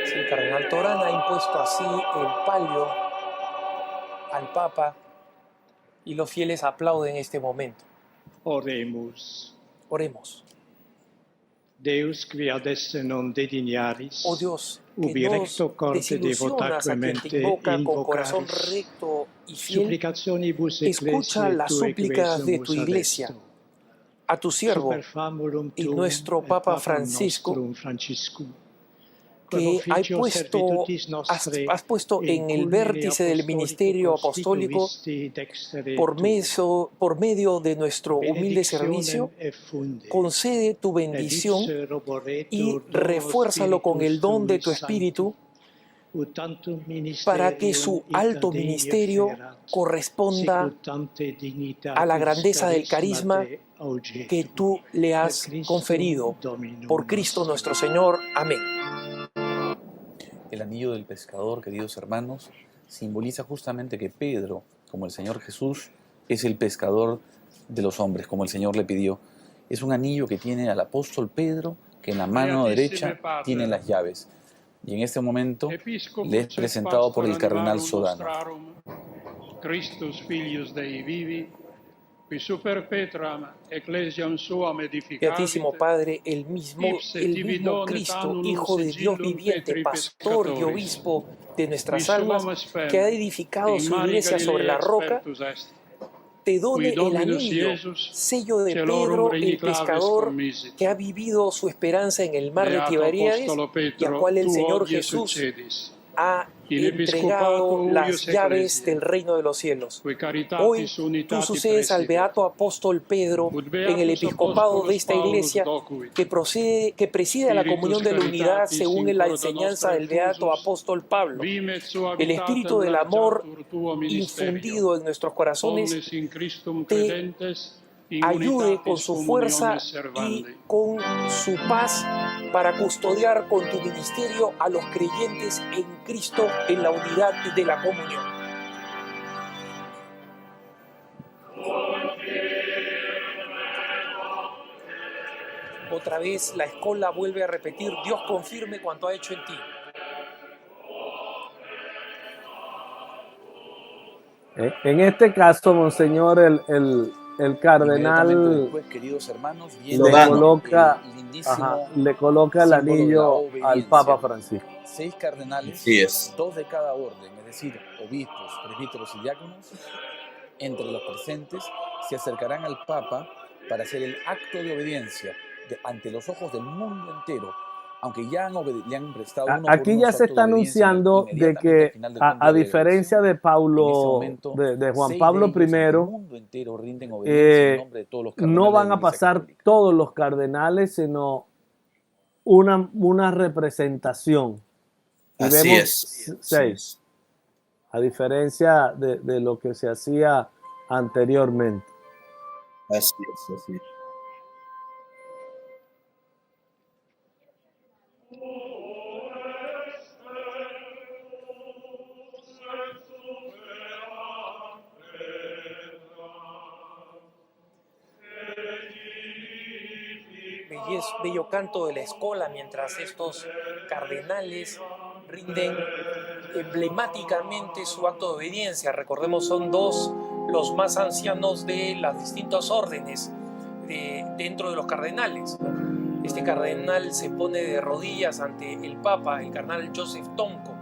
Speaker 2: El cardenal Torán ha impuesto así el palio al Papa y los fieles aplauden este momento.
Speaker 11: Oremus.
Speaker 2: Oremos.
Speaker 11: Deus, qui ad esse non dedignaris,
Speaker 2: Oh Dios,
Speaker 11: ubi
Speaker 2: que nos
Speaker 11: recto corde
Speaker 2: desilusionas a quien te
Speaker 11: devotaquemente
Speaker 2: invoca con corazón
Speaker 11: invocaris,
Speaker 2: recto y fiel.
Speaker 11: supplicationibus
Speaker 2: Escucha
Speaker 11: ecclesiae
Speaker 2: las
Speaker 11: tuae
Speaker 2: súplicas de tu
Speaker 11: quesumus
Speaker 2: iglesia,
Speaker 11: adesto.
Speaker 2: a tu siervo
Speaker 11: Superfamulum
Speaker 2: y
Speaker 11: tuum
Speaker 2: nuestro
Speaker 11: et
Speaker 2: Papa
Speaker 11: Papam
Speaker 2: Francisco,
Speaker 11: nostrum Franciscum,
Speaker 2: que has puesto en el vértice del ministerio apostólico por medio de nuestro humilde servicio. Concede tu bendición y refuérzalo con el don de tu Espíritu para que su alto ministerio corresponda a la grandeza del carisma que tú le has conferido. Por Cristo nuestro Señor. Amén.
Speaker 12: El anillo del pescador, queridos hermanos, simboliza justamente que Pedro, como el Señor Jesús, es el pescador de los hombres, como el Señor le pidió. Es un anillo que tiene al apóstol Pedro, que en la mano derecha tiene las llaves. Y en este momento le es presentado por el cardenal Sodano.
Speaker 10: Christus filius Dei vivi, qui super Petram ecclesiam suam edificavit.
Speaker 2: Beatísimo Padre, el mismo Cristo, Hijo de Dios viviente, pastor y obispo de nuestras almas, que ha edificado su iglesia sobre la roca, te done el anillo, sello de Pedro el pescador, que ha vivido su esperanza en el mar de Tiberíades y al cual el Señor Jesús ha entregado las llaves del reino de los cielos. Hoy tú sucedes al beato apóstol Pedro en el episcopado de esta iglesia que preside la comunión de la unidad según la enseñanza del beato apóstol Pablo. El espíritu del amor infundido en nuestros corazones te ayude con su fuerza y con su paz para custodiar con tu ministerio a los creyentes en Cristo en la unidad de la comunión. Otra vez la escola vuelve a repetir: Dios confirme cuanto ha hecho en ti.
Speaker 4: En este caso, Monseñor, el cardenal
Speaker 12: después, queridos hermanos,
Speaker 4: le coloca el anillo al Papa Francisco.
Speaker 12: 6 cardenales,
Speaker 5: Así es.
Speaker 12: 2 de cada orden, es decir, obispos, presbíteros y diáconos, entre los presentes, se acercarán al Papa para hacer el acto de obediencia ante los ojos del mundo entero, aunque ya le han prestado uno
Speaker 4: aquí ya se está anunciando de que, a diferencia de Juan Pablo I, no van a pasar todos los cardenales, sino una representación. Y
Speaker 5: Así
Speaker 4: vemos
Speaker 5: es.
Speaker 4: 6, a diferencia de lo que se hacía anteriormente.
Speaker 5: Así es, así es.
Speaker 2: Bello canto de la escola mientras estos cardenales rinden emblemáticamente su acto de obediencia. Recordemos, son 2 los más ancianos de las distintas órdenes dentro de los cardenales.
Speaker 13: Este cardenal se pone de rodillas ante el Papa, el cardenal Joseph Tonko.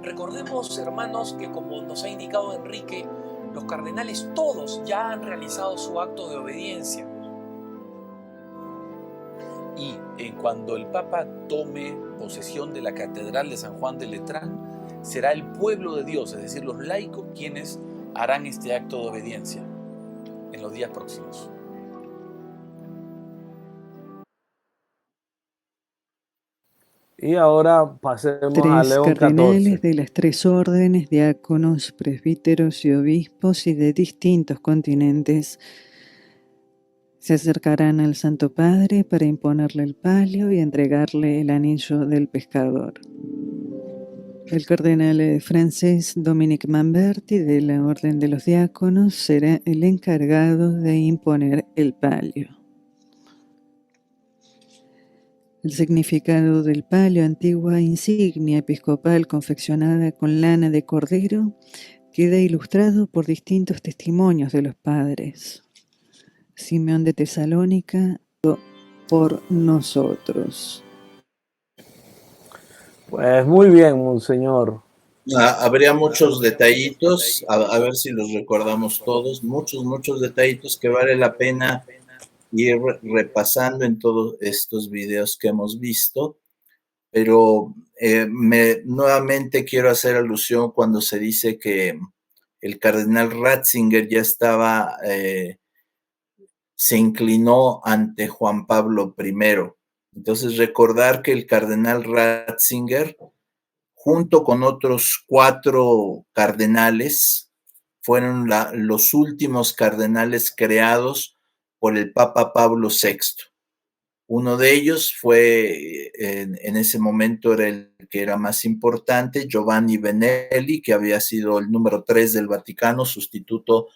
Speaker 13: Recordemos, hermanos, que como nos ha indicado Enrique, los cardenales todos ya han realizado su acto de obediencia.
Speaker 12: Y cuando el Papa tome posesión de la Catedral de San Juan de Letrán, será el pueblo de Dios, es decir, los laicos, quienes harán este acto de obediencia en los días próximos.
Speaker 4: Y ahora pasemos a
Speaker 14: Tres
Speaker 4: León
Speaker 14: cardenales
Speaker 4: XIV.
Speaker 14: de las tres órdenes, diáconos, presbíteros y obispos y de distintos continentes se acercarán al Santo Padre para imponerle el palio y entregarle el anillo del pescador. El cardenal francés Dominique Mamberti de la Orden de los Diáconos será el encargado de imponer el palio. El significado del palio, antigua insignia episcopal confeccionada con lana de cordero, queda ilustrado por distintos testimonios de los padres. Simeón de Tesalónica, por nosotros.
Speaker 4: Pues muy bien, monseñor.
Speaker 5: Habría muchos detallitos, a ver si los recordamos todos, muchos detallitos que vale la pena ir repasando en todos estos videos que hemos visto, pero nuevamente quiero hacer alusión cuando se dice que el cardenal Ratzinger ya estaba, se inclinó ante Juan Pablo I. Entonces recordar que el cardenal Ratzinger, junto con otros 4 cardenales, fueron los últimos cardenales creados por el Papa Pablo VI. Uno de ellos fue, en ese momento era el que era más importante, Giovanni Benelli, que había sido el número 3 del Vaticano, sustituto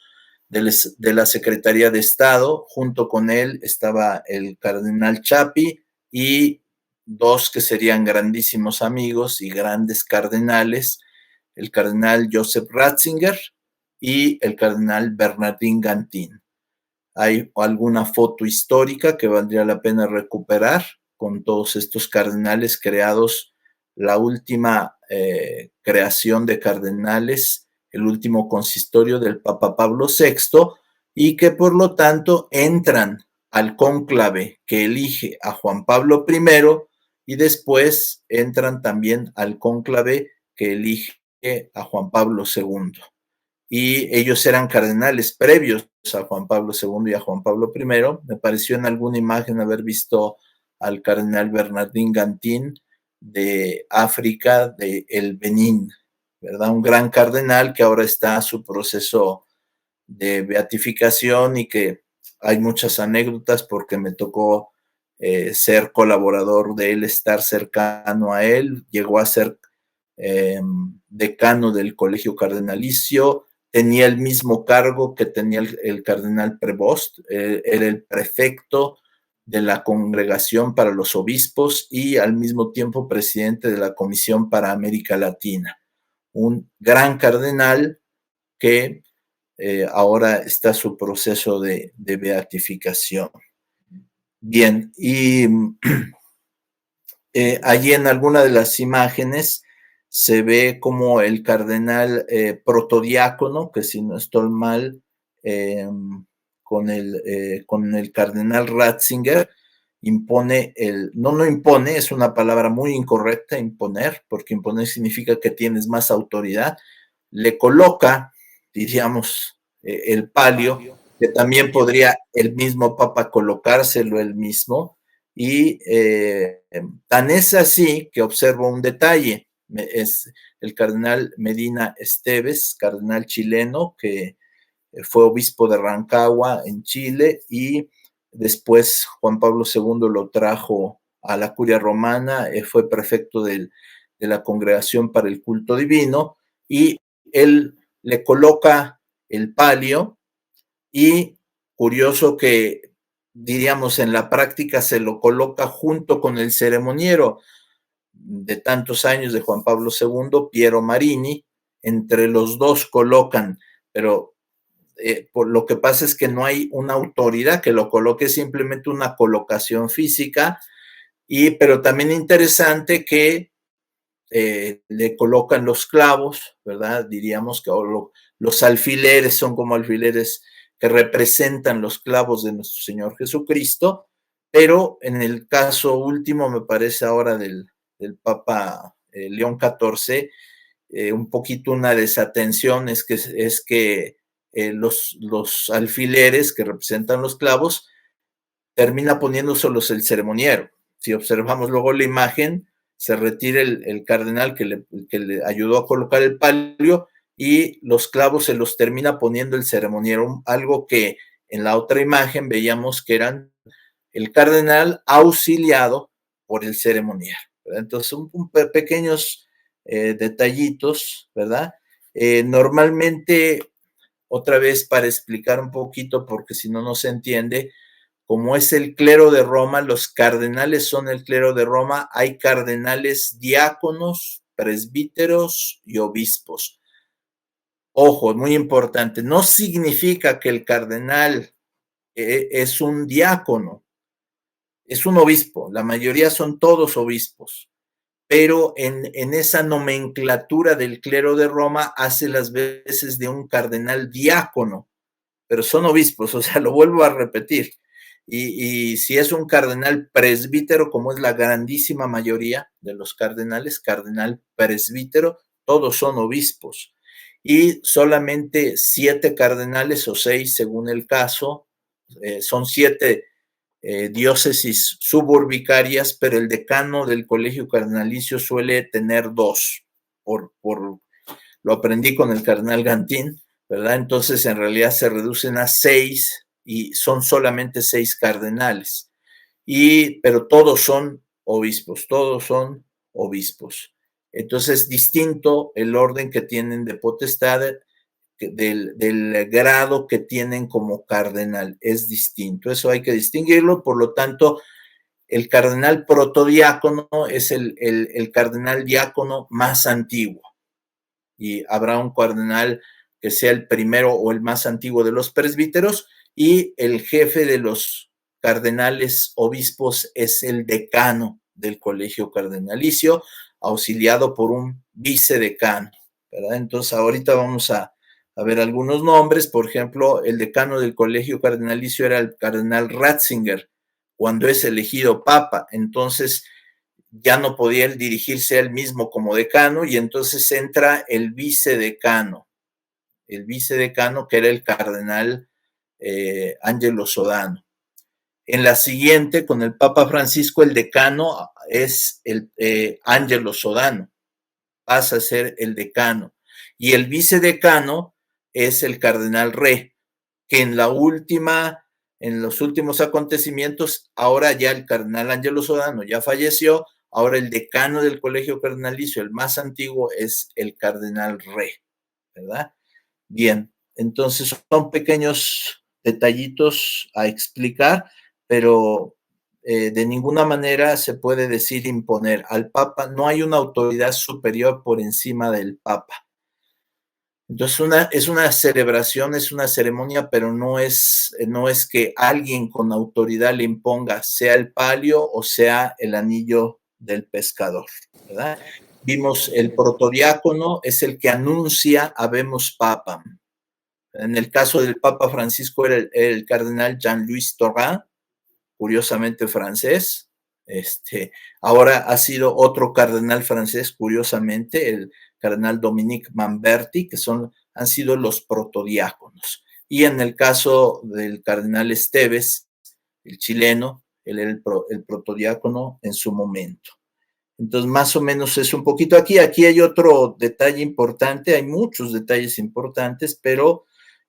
Speaker 5: de la Secretaría de Estado. Junto con él estaba el cardenal Chappi y 2 que serían grandísimos amigos y grandes cardenales, el cardenal Joseph Ratzinger y el cardenal Bernardín Gantín. Hay alguna foto histórica que valdría la pena recuperar con todos estos cardenales creados, la última creación de cardenales, el último consistorio del Papa Pablo VI, y que por lo tanto entran al cónclave que elige a Juan Pablo I y después entran también al cónclave que elige a Juan Pablo II. Y ellos eran cardenales previos a Juan Pablo II y a Juan Pablo I. Me pareció en alguna imagen haber visto al cardenal Bernardín Gantín de África, de el Benín, ¿verdad? Un gran cardenal que ahora está a su proceso de beatificación y que hay muchas anécdotas porque me tocó ser colaborador de él, estar cercano a él. Llegó a ser decano del Colegio Cardenalicio, tenía el mismo cargo que tenía el cardenal Prevost, era el prefecto de la Congregación para los Obispos y al mismo tiempo presidente de la Comisión para América Latina. Un gran cardenal que ahora está su proceso de beatificación. Bien, y allí en alguna de las imágenes se ve como el cardenal protodiácono, que si no estoy mal, con el cardenal Ratzinger, impone no impone, es una palabra muy incorrecta, imponer, porque imponer significa que tienes más autoridad, le coloca, diríamos, el palio, que también podría el mismo Papa colocárselo él mismo, y tan es así que observo un detalle. Es el cardenal Medina Esteves, cardenal chileno, que fue obispo de Rancagua en Chile y después Juan Pablo II lo trajo a la curia romana, fue prefecto de la Congregación para el Culto Divino y él le coloca el palio y curioso que diríamos en la práctica se lo coloca junto con el ceremoniero de tantos años de Juan Pablo II, Piero Marini, entre los dos colocan, pero por lo que pasa es que no hay una autoridad que lo coloque, simplemente una colocación física Pero también interesante que le colocan los clavos, ¿verdad? Diríamos que los alfileres son como alfileres que representan los clavos de nuestro Señor Jesucristo, pero en el caso último, me parece ahora del Papa León XIV, un poquito una desatención es que los alfileres que representan los clavos termina poniéndoselos el ceremoniero. Si observamos luego la imagen, se retira el cardenal que le ayudó a colocar el palio y los clavos se los termina poniendo el ceremoniero, algo que en la otra imagen veíamos que eran el cardenal auxiliado por el ceremoniero, ¿verdad? Entonces, pequeños detallitos, ¿verdad? Normalmente, otra vez para explicar un poquito, porque si no, no se entiende, como es el clero de Roma, los cardenales son el clero de Roma, hay cardenales diáconos, presbíteros y obispos. Ojo, muy importante, no significa que el cardenal es un diácono, es un obispo, la mayoría son todos obispos, pero en esa nomenclatura del clero de Roma hace las veces de un cardenal diácono, pero son obispos, o sea, lo vuelvo a repetir. Y si es un cardenal presbítero, como es la grandísima mayoría de los cardenales, cardenal presbítero, todos son obispos. Y solamente 7 cardenales o 6, según el caso, son 7 diócesis suburbicarias, pero el decano del colegio cardenalicio suele tener 2, lo aprendí con el cardenal Gantín, ¿verdad? Entonces, en realidad se reducen a 6 y son solamente 6 cardenales. Pero todos son obispos, Entonces, distinto el orden que tienen de potestad del grado que tienen como cardenal, es distinto. Eso hay que distinguirlo, por lo tanto, el cardenal protodiácono es el cardenal diácono más antiguo. Y habrá un cardenal que sea el primero o el más antiguo de los presbíteros, y el jefe de los cardenales obispos es el decano del colegio cardenalicio, auxiliado por un vicedecano, ¿verdad? Entonces, ahorita vamos a ver algunos nombres. Por ejemplo, el decano del colegio cardenalicio era el cardenal Ratzinger, cuando es elegido papa. Entonces, ya no podía él dirigirse a él mismo como decano, y entonces entra el vicedecano que era el cardenal Angelo Sodano. En la siguiente, con el Papa Francisco, el decano es el Angelo Sodano, pasa a ser el decano, y el vicedecano es el cardenal Re, que en los últimos acontecimientos, ahora ya el cardenal Angelo Sodano ya falleció. Ahora el decano del colegio cardenalicio, el más antiguo, es el cardenal Re, ¿verdad? Bien, entonces son pequeños detallitos a explicar, pero de ninguna manera se puede decir imponer al Papa. No hay una autoridad superior por encima del Papa. Entonces es una celebración, es una ceremonia, pero no es que alguien con autoridad le imponga, sea el palio o sea el anillo del pescador, ¿verdad? Vimos el protodiácono, es el que anuncia habemos papam. En el caso del Papa Francisco era el cardenal Jean-Louis Taurin, curiosamente francés. Ahora ha sido otro cardenal francés, curiosamente, el cardenal Dominique Mamberti, que han sido los protodiáconos. Y en el caso del cardenal Esteves, el chileno, él era el protodiácono en su momento. Entonces, más o menos es un poquito aquí. Aquí hay otro detalle importante, hay muchos detalles importantes, pero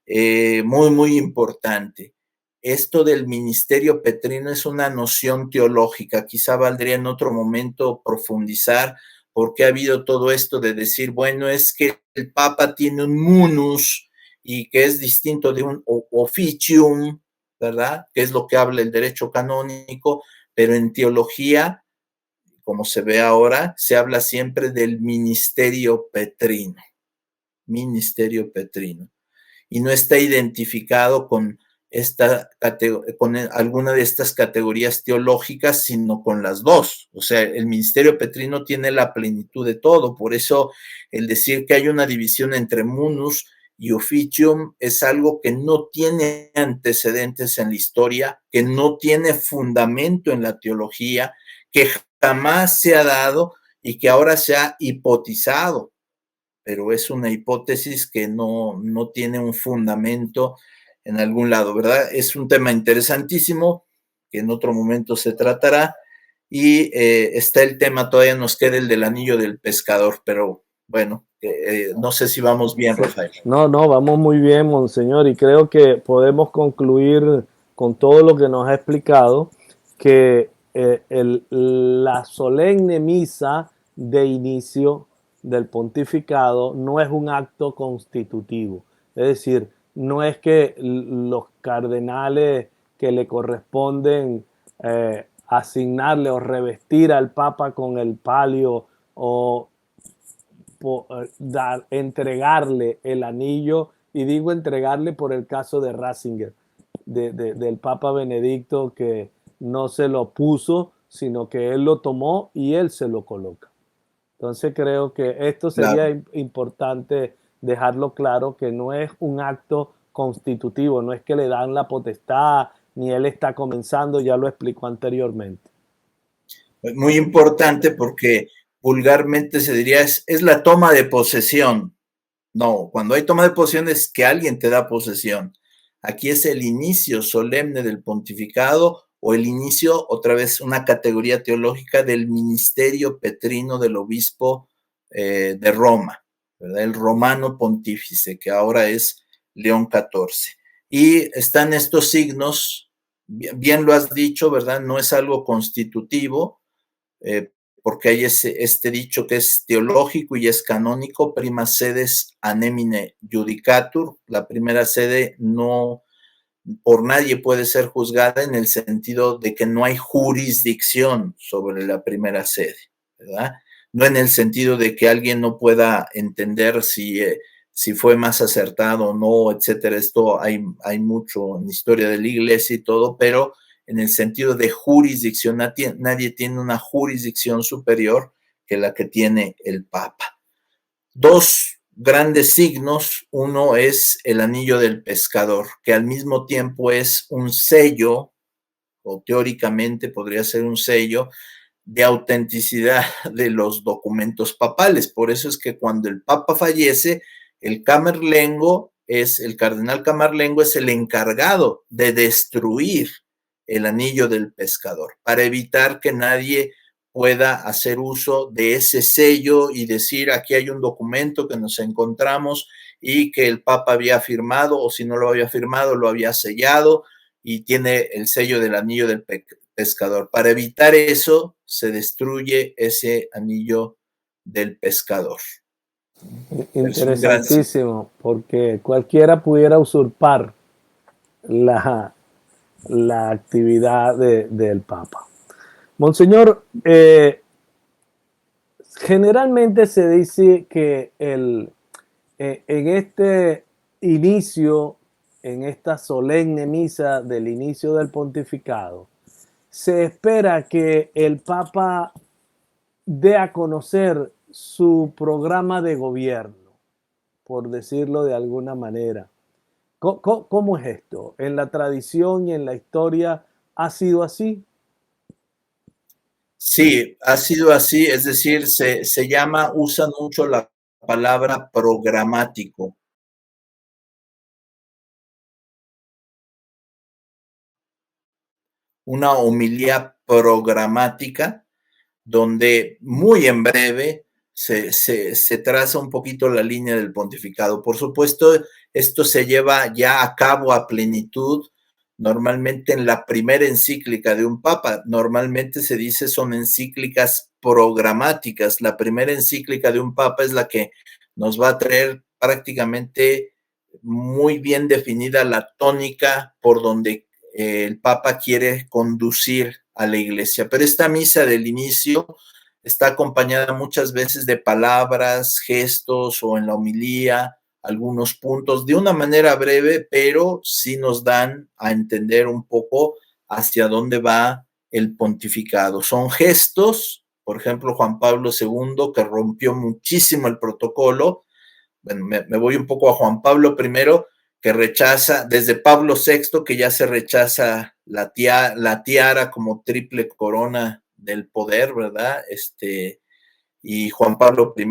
Speaker 5: muy, muy importante. Esto del ministerio petrino es una noción teológica. Quizá valdría en otro momento profundizar por qué ha habido todo esto de decir, bueno, es que el Papa tiene un munus y que es distinto de un officium, ¿verdad? Que es lo que habla el derecho canónico, pero en teología, como se ve ahora, se habla siempre del ministerio petrino. Ministerio petrino. Y no está identificado con con alguna de estas categorías teológicas, sino con las dos. O sea, el ministerio petrino tiene la plenitud de todo. Por eso el decir que hay una división entre munus y officium es algo que no tiene antecedentes en la historia, que no tiene fundamento en la teología, que jamás se ha dado y que ahora se ha hipotizado, pero es una hipótesis que no tiene un fundamento en algún lado, ¿verdad? Es un tema interesantísimo que en otro momento se tratará y está el tema, todavía nos queda el del anillo del pescador, pero bueno, no sé si vamos bien, Rafael.
Speaker 4: No, vamos muy bien, Monseñor, y creo que podemos concluir con todo lo que nos ha explicado, que la solemne misa de inicio del pontificado no es un acto constitutivo, es decir, no es que los cardenales que le corresponden asignarle o revestir al Papa con el palio o entregarle el anillo, y digo entregarle por el caso de Ratzinger, del Papa Benedicto, que no se lo puso, sino que él lo tomó y él se lo coloca. Entonces creo que esto sería importante dejarlo claro, que no es un acto constitutivo, no es que le dan la potestad, ni él está comenzando, ya lo explicó anteriormente.
Speaker 5: Muy importante, porque vulgarmente se diría es la toma de posesión. No, cuando hay toma de posesión es que alguien te da posesión. Aquí es el inicio solemne del pontificado, o el inicio, otra vez una categoría teológica, del ministerio petrino del obispo de Roma, ¿verdad? El romano pontífice, que ahora es León XIV. Y están estos signos, bien lo has dicho, ¿verdad? No es algo constitutivo, porque hay este dicho que es teológico y es canónico: prima sedes anemine judicatur. La primera sede no por nadie puede ser juzgada, en el sentido de que no hay jurisdicción sobre la primera sede, ¿verdad? No en el sentido de que alguien no pueda entender si fue más acertado o no, etcétera. Esto hay mucho en la historia de la Iglesia y todo, pero en el sentido de jurisdicción, nadie tiene una jurisdicción superior que la que tiene el Papa. Dos grandes signos: uno es el anillo del pescador, que al mismo tiempo es un sello, o teóricamente podría ser un sello, de autenticidad de los documentos papales. Por eso es que cuando el Papa fallece, el cardenal Camerlengo es el encargado de destruir el anillo del pescador, para evitar que nadie pueda hacer uso de ese sello y decir: aquí hay un documento que nos encontramos y que el Papa había firmado, o si no lo había firmado, lo había sellado y tiene el sello del anillo del pescador. Para evitar eso, se destruye ese anillo del pescador.
Speaker 4: Interesantísimo, porque cualquiera pudiera usurpar la actividad del Papa. Monseñor, generalmente se dice que en este inicio, en esta solemne misa del inicio del pontificado, se espera que el Papa dé a conocer su programa de gobierno, por decirlo de alguna manera. ¿Cómo es esto? ¿En la tradición y en la historia ha sido así?
Speaker 5: Sí, ha sido así, es decir, usan mucho la palabra programático. Una homilía programática, donde muy en breve se traza un poquito la línea del pontificado. Por supuesto, esto se lleva ya a cabo a plenitud normalmente en la primera encíclica de un papa. Normalmente se dice son encíclicas programáticas. La primera encíclica de un papa es la que nos va a traer prácticamente muy bien definida la tónica por donde el Papa quiere conducir a la Iglesia. Pero esta misa del inicio está acompañada muchas veces de palabras, gestos, o en la homilía algunos puntos de una manera breve, pero sí nos dan a entender un poco hacia dónde va el pontificado. Son gestos, por ejemplo, Juan Pablo II, que rompió muchísimo el protocolo. Bueno, me voy un poco a Juan Pablo I, que rechaza, desde Pablo VI, que ya se rechaza la tiara como triple corona del poder, ¿verdad? Y Juan Pablo I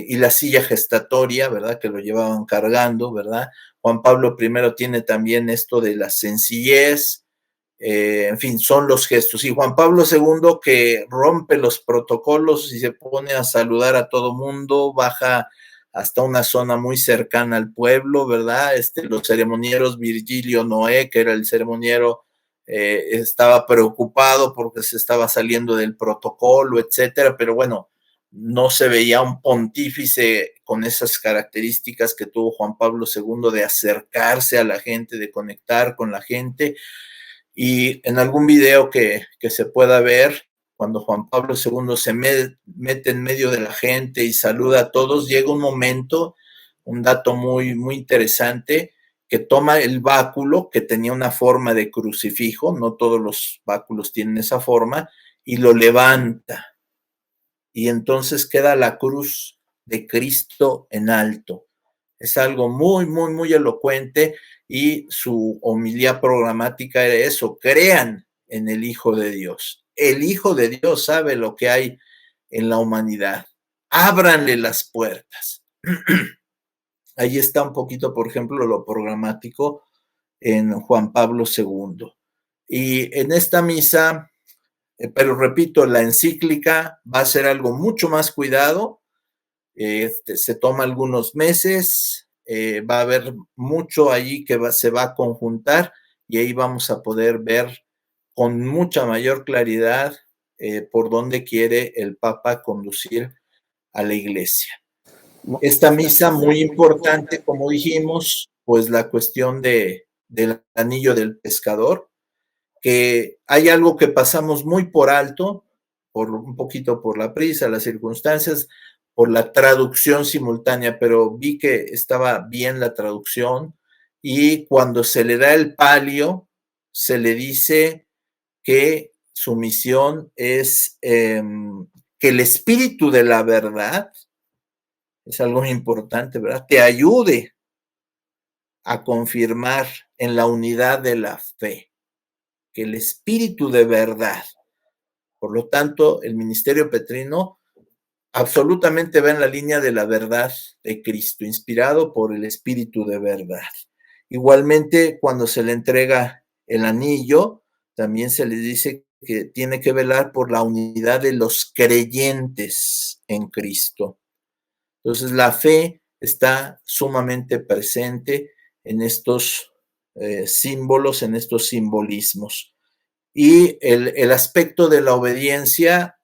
Speaker 5: y la silla gestatoria, ¿verdad? Que lo llevaban cargando, ¿verdad? Juan Pablo I tiene también esto de la sencillez, en fin, son los gestos. Y Juan Pablo II, que rompe los protocolos y se pone a saludar a todo mundo, baja hasta una zona muy cercana al pueblo, ¿verdad? Los ceremonieros, Virgilio Noé, que era el ceremoniero, estaba preocupado porque se estaba saliendo del protocolo, etcétera, pero bueno, no se veía un pontífice con esas características que tuvo Juan Pablo II de acercarse a la gente, de conectar con la gente. Y en algún video que se pueda ver, cuando Juan Pablo II se mete en medio de la gente y saluda a todos, llega un momento, un dato muy, muy interesante, que toma el báculo, que tenía una forma de crucifijo, no todos los báculos tienen esa forma, y lo levanta. Y entonces queda la cruz de Cristo en alto. Es algo muy, muy, muy elocuente, y su homilía programática era eso: crean en el Hijo de Dios. El Hijo de Dios sabe lo que hay en la humanidad. Ábranle las puertas. Ahí está un poquito, por ejemplo, lo programático en Juan Pablo II. Y en esta misa, pero repito, la encíclica va a ser algo mucho más cuidado. Se toma algunos meses, va a haber mucho allí que se va a conjuntar, y ahí vamos a poder ver con mucha mayor claridad por dónde quiere el Papa conducir a la Iglesia. Esta misa muy importante, como dijimos, pues la cuestión del anillo del pescador, que hay algo que pasamos muy por alto, un poquito por la prisa, las circunstancias, por la traducción simultánea, pero vi que estaba bien la traducción, y cuando se le da el palio, se le dice que su misión es que el espíritu de la verdad, es algo muy importante, ¿verdad?, te ayude a confirmar en la unidad de la fe, que el espíritu de verdad. Por lo tanto, el ministerio petrino absolutamente va en la línea de la verdad de Cristo, inspirado por el espíritu de verdad. Igualmente, cuando se le entrega el anillo, también se le dice que tiene que velar por la unidad de los creyentes en Cristo. Entonces, la fe está sumamente presente en estos símbolos, en estos simbolismos. Y el aspecto de la obediencia,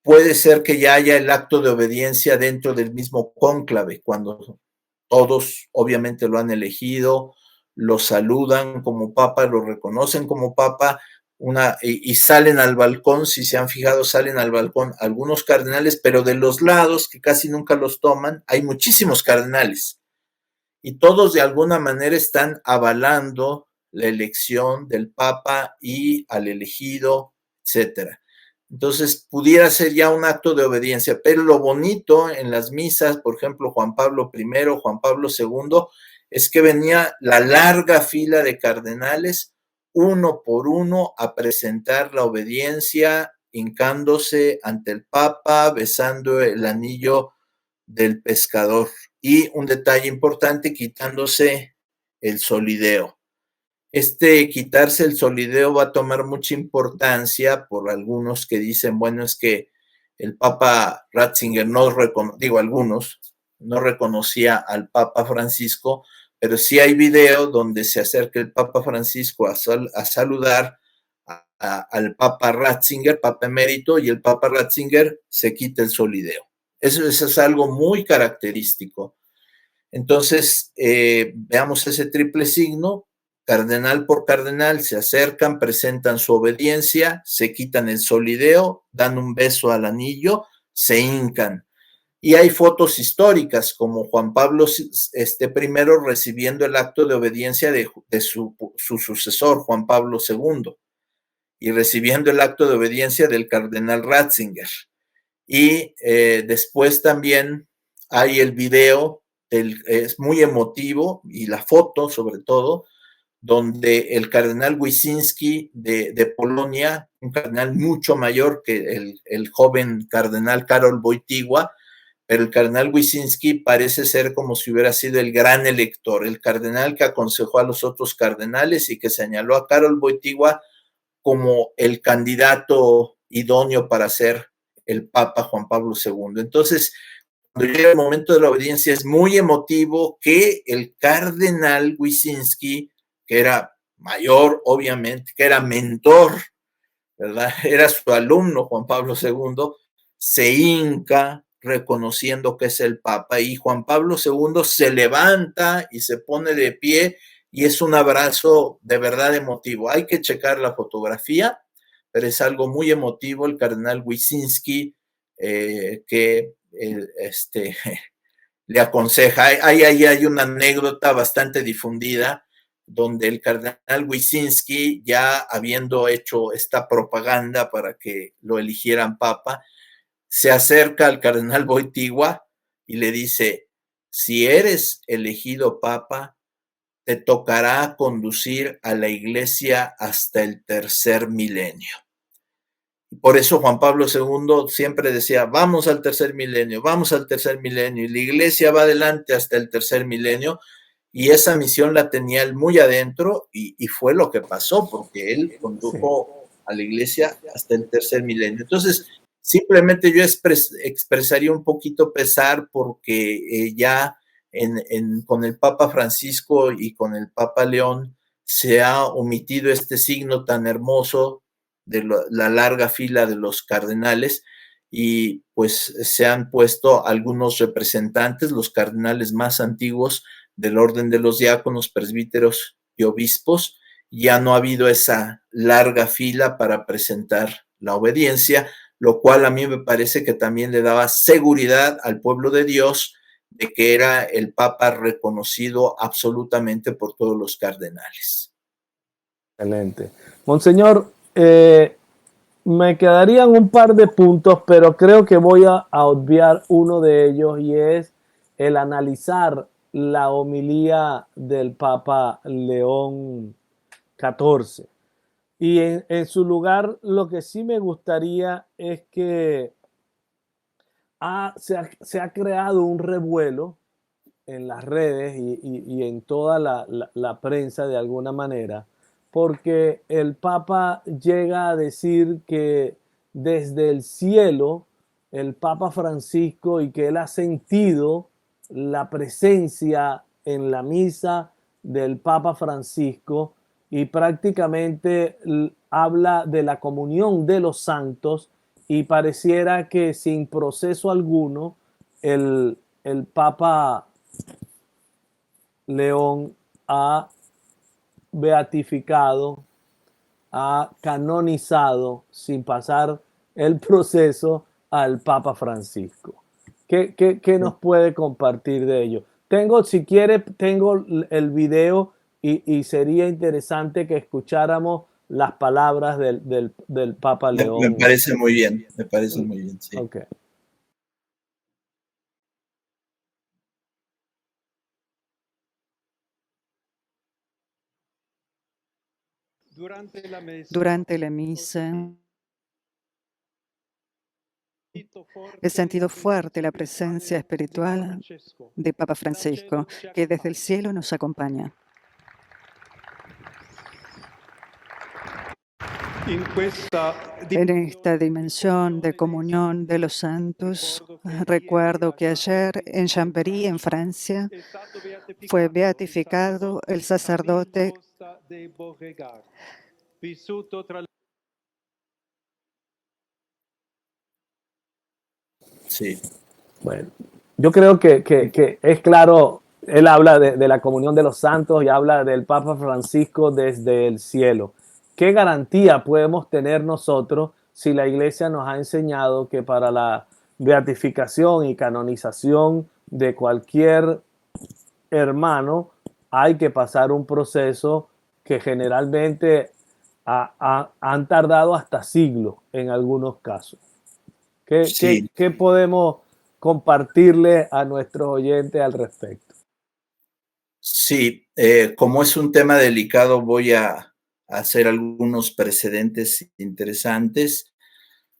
Speaker 5: puede ser que ya haya el acto de obediencia dentro del mismo cónclave, cuando todos obviamente lo han elegido, lo saludan como papa, lo reconocen como papa, y salen al balcón. Si se han fijado, salen al balcón algunos cardenales, pero de los lados, que casi nunca los toman, hay muchísimos cardenales, y todos de alguna manera están avalando la elección del papa y al elegido, etcétera. Entonces, pudiera ser ya un acto de obediencia, pero lo bonito en las misas, por ejemplo, Juan Pablo I, Juan Pablo II, es que venía la larga fila de cardenales, uno por uno, a presentar la obediencia, hincándose ante el Papa, besando el anillo del pescador. Y un detalle importante, quitándose el solideo. Quitarse el solideo va a tomar mucha importancia por algunos que dicen, bueno, es que el Papa Ratzinger algunos no reconocía al Papa Francisco, pero sí hay video donde se acerca el Papa Francisco a saludar al Papa Ratzinger, Papa emérito, y el Papa Ratzinger se quita el solideo. Eso es algo muy característico. Entonces, veamos ese triple signo. Cardenal por cardenal se acercan, presentan su obediencia, se quitan el solideo, dan un beso al anillo, se hincan. Y hay fotos históricas como Juan Pablo I recibiendo el acto de obediencia de su sucesor, Juan Pablo II, y recibiendo el acto de obediencia del cardenal Ratzinger. Y después también hay el video, es muy emotivo, y la foto sobre todo, donde el cardenal Wyszynski de Polonia, un cardenal mucho mayor que el joven cardenal Karol Wojtyła, pero el cardenal Wyszynski parece ser como si hubiera sido el gran elector, el cardenal que aconsejó a los otros cardenales y que señaló a Karol Wojtyła como el candidato idóneo para ser el Papa Juan Pablo II. Entonces, cuando llega el momento de la obediencia, es muy emotivo que el cardenal Wyszynski, que era mayor, obviamente, que era mentor, ¿verdad? Era su alumno Juan Pablo II, se hinca reconociendo que es el Papa, y Juan Pablo II se levanta y se pone de pie, y es un abrazo de verdad emotivo. Hay que checar la fotografía, pero es algo muy emotivo. El cardenal Wyszynski que le aconseja. Hay una anécdota bastante difundida donde el cardenal Wyszynski, ya habiendo hecho esta propaganda para que lo eligieran papa, se acerca al cardenal Wojtyła y le dice: si eres elegido papa, te tocará conducir a la iglesia hasta el tercer milenio. Por eso Juan Pablo II siempre decía: vamos al tercer milenio, vamos al tercer milenio, y la iglesia va adelante hasta el tercer milenio, y esa misión la tenía él muy adentro, y fue lo que pasó, porque él condujo a la iglesia hasta el tercer milenio. Entonces, simplemente yo expresaría un poquito pesar porque ya con el Papa Francisco y con el Papa León se ha omitido este signo tan hermoso de la larga fila de los cardenales, y pues se han puesto algunos representantes, los cardenales más antiguos del orden de los diáconos, presbíteros y obispos. Ya no ha habido esa larga fila para presentar la obediencia, lo cual a mí me parece que también le daba seguridad al pueblo de Dios de que era el Papa reconocido absolutamente por todos los cardenales.
Speaker 4: Excelente. Monseñor, me quedarían un par de puntos, pero creo que voy a obviar uno de ellos, y es el analizar la homilía del Papa León XIV. Y en su lugar, lo que sí me gustaría es que se ha creado un revuelo en las redes y en toda la prensa de alguna manera, porque el Papa llega a decir que desde el cielo el Papa Francisco, y que él ha sentido la presencia en la misa del Papa Francisco, y prácticamente habla de la comunión de los santos, y pareciera que sin proceso alguno el Papa León ha beatificado, ha canonizado sin pasar el proceso al Papa Francisco. ¿Qué nos puede compartir de ello? Si quiere, tengo el video, y sería interesante que escucháramos las palabras del Papa León.
Speaker 5: Me parece muy bien, sí.
Speaker 4: Okay.
Speaker 14: Durante la misa he sentido fuerte la presencia espiritual de Papa Francisco, que desde el cielo nos acompaña. En esta dimensión de comunión de los santos, recuerdo que ayer en Chambéry, en Francia, fue beatificado el sacerdote
Speaker 5: Sí.
Speaker 4: Bueno, yo creo que es claro. Él habla de la comunión de los santos y habla del Papa Francisco desde el cielo. ¿Qué garantía podemos tener nosotros si la Iglesia nos ha enseñado que para la beatificación y canonización de cualquier hermano, hay que pasar un proceso que generalmente han tardado hasta siglos en algunos casos. ¿Qué podemos compartirle a nuestros oyentes al respecto?
Speaker 5: Sí, como es un tema delicado, voy a hacer algunos precedentes interesantes.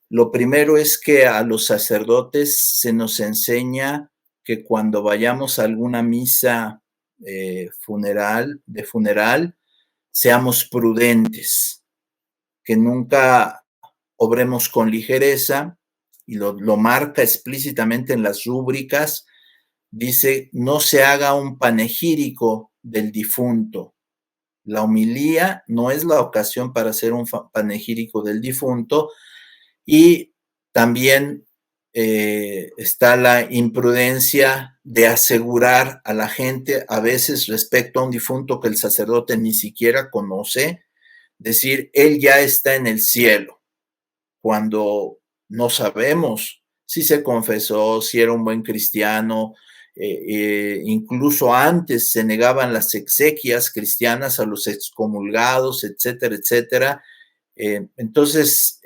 Speaker 5: Lo primero es que a los sacerdotes se nos enseña que cuando vayamos a alguna misa funeral, seamos prudentes, que nunca obremos con ligereza, y lo marca explícitamente en las rúbricas. Dice, no se haga un panegírico del difunto. La homilía no es la ocasión para hacer un panegírico del difunto, y también está la imprudencia de asegurar a la gente, a veces respecto a un difunto que el sacerdote ni siquiera conoce, decir, él ya está en el cielo, cuando no sabemos si se confesó, si era un buen cristiano. Incluso antes se negaban las exequias cristianas a los excomulgados, etcétera, etcétera. Entonces,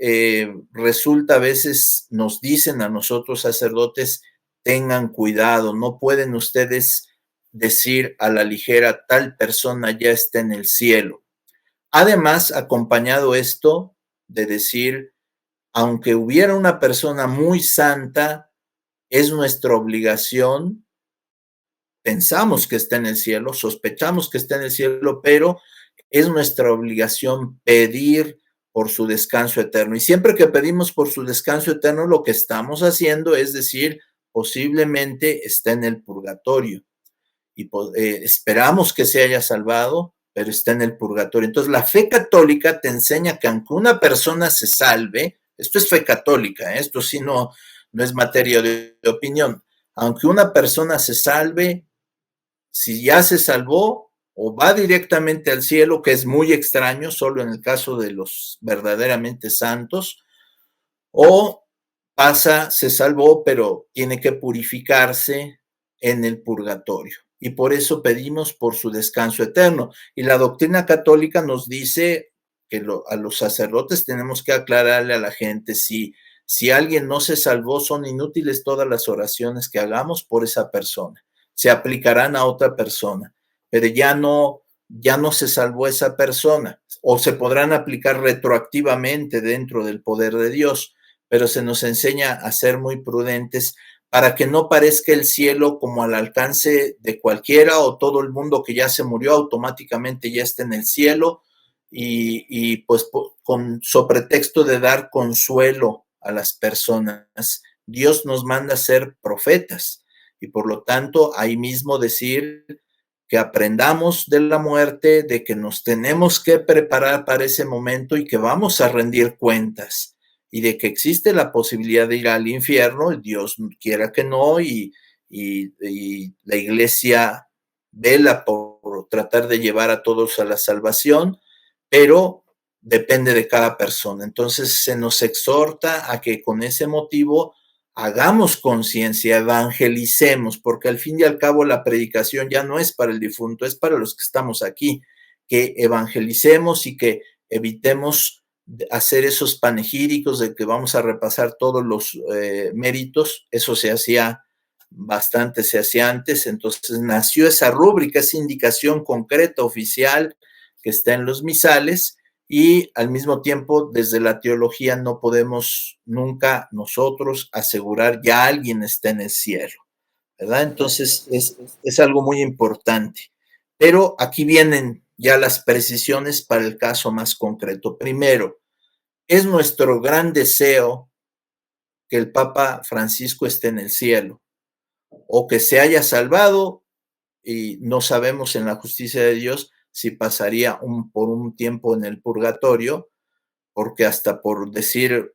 Speaker 5: resulta, a veces nos dicen a nosotros sacerdotes, tengan cuidado, no pueden ustedes decir a la ligera, tal persona ya está en el cielo. Además, acompañado esto de decir, aunque hubiera una persona muy santa, es nuestra obligación, pensamos que está en el cielo, sospechamos que está en el cielo, pero es nuestra obligación pedir por su descanso eterno. Y siempre que pedimos por su descanso eterno, lo que estamos haciendo es decir, posiblemente está en el purgatorio. Y esperamos que se haya salvado, pero está en el purgatorio. Entonces, la fe católica te enseña que aunque una persona se salve, esto es fe católica, esto sí no es materia de opinión, aunque una persona se salve, si ya se salvó, o va directamente al cielo, que es muy extraño, solo en el caso de los verdaderamente santos, o se salvó, pero tiene que purificarse en el purgatorio. Y por eso pedimos por su descanso eterno. Y la doctrina católica nos dice que a los sacerdotes tenemos que aclararle a la gente, si alguien no se salvó, son inútiles todas las oraciones que hagamos por esa persona. Se aplicarán a otra persona, pero ya no se salvó esa persona, o se podrán aplicar retroactivamente dentro del poder de Dios, pero se nos enseña a ser muy prudentes para que no parezca el cielo como al alcance de cualquiera, o todo el mundo que ya se murió automáticamente ya está en el cielo, y pues con pretexto de dar consuelo a las personas. Dios nos manda a ser profetas, y por lo tanto ahí mismo decir que aprendamos de la muerte, de que nos tenemos que preparar para ese momento y que vamos a rendir cuentas, y de que existe la posibilidad de ir al infierno, Dios quiera que no, y la Iglesia vela por tratar de llevar a todos a la salvación, pero depende de cada persona. Entonces se nos exhorta a que con ese motivo hagamos conciencia, evangelicemos, porque al fin y al cabo la predicación ya no es para el difunto, es para los que estamos aquí, que evangelicemos y que evitemos hacer esos panegíricos de que vamos a repasar todos los méritos. Eso se hacía antes, entonces nació esa rúbrica, esa indicación concreta, oficial, que está en los misales, y al mismo tiempo desde la teología no podemos nunca nosotros asegurar ya alguien está en el cielo, ¿verdad? Entonces es algo muy importante. Pero aquí vienen ya las precisiones para el caso más concreto. Primero, es nuestro gran deseo que el Papa Francisco esté en el cielo, o que se haya salvado, y no sabemos en la justicia de Dios si pasaría por un tiempo en el purgatorio, porque hasta por decir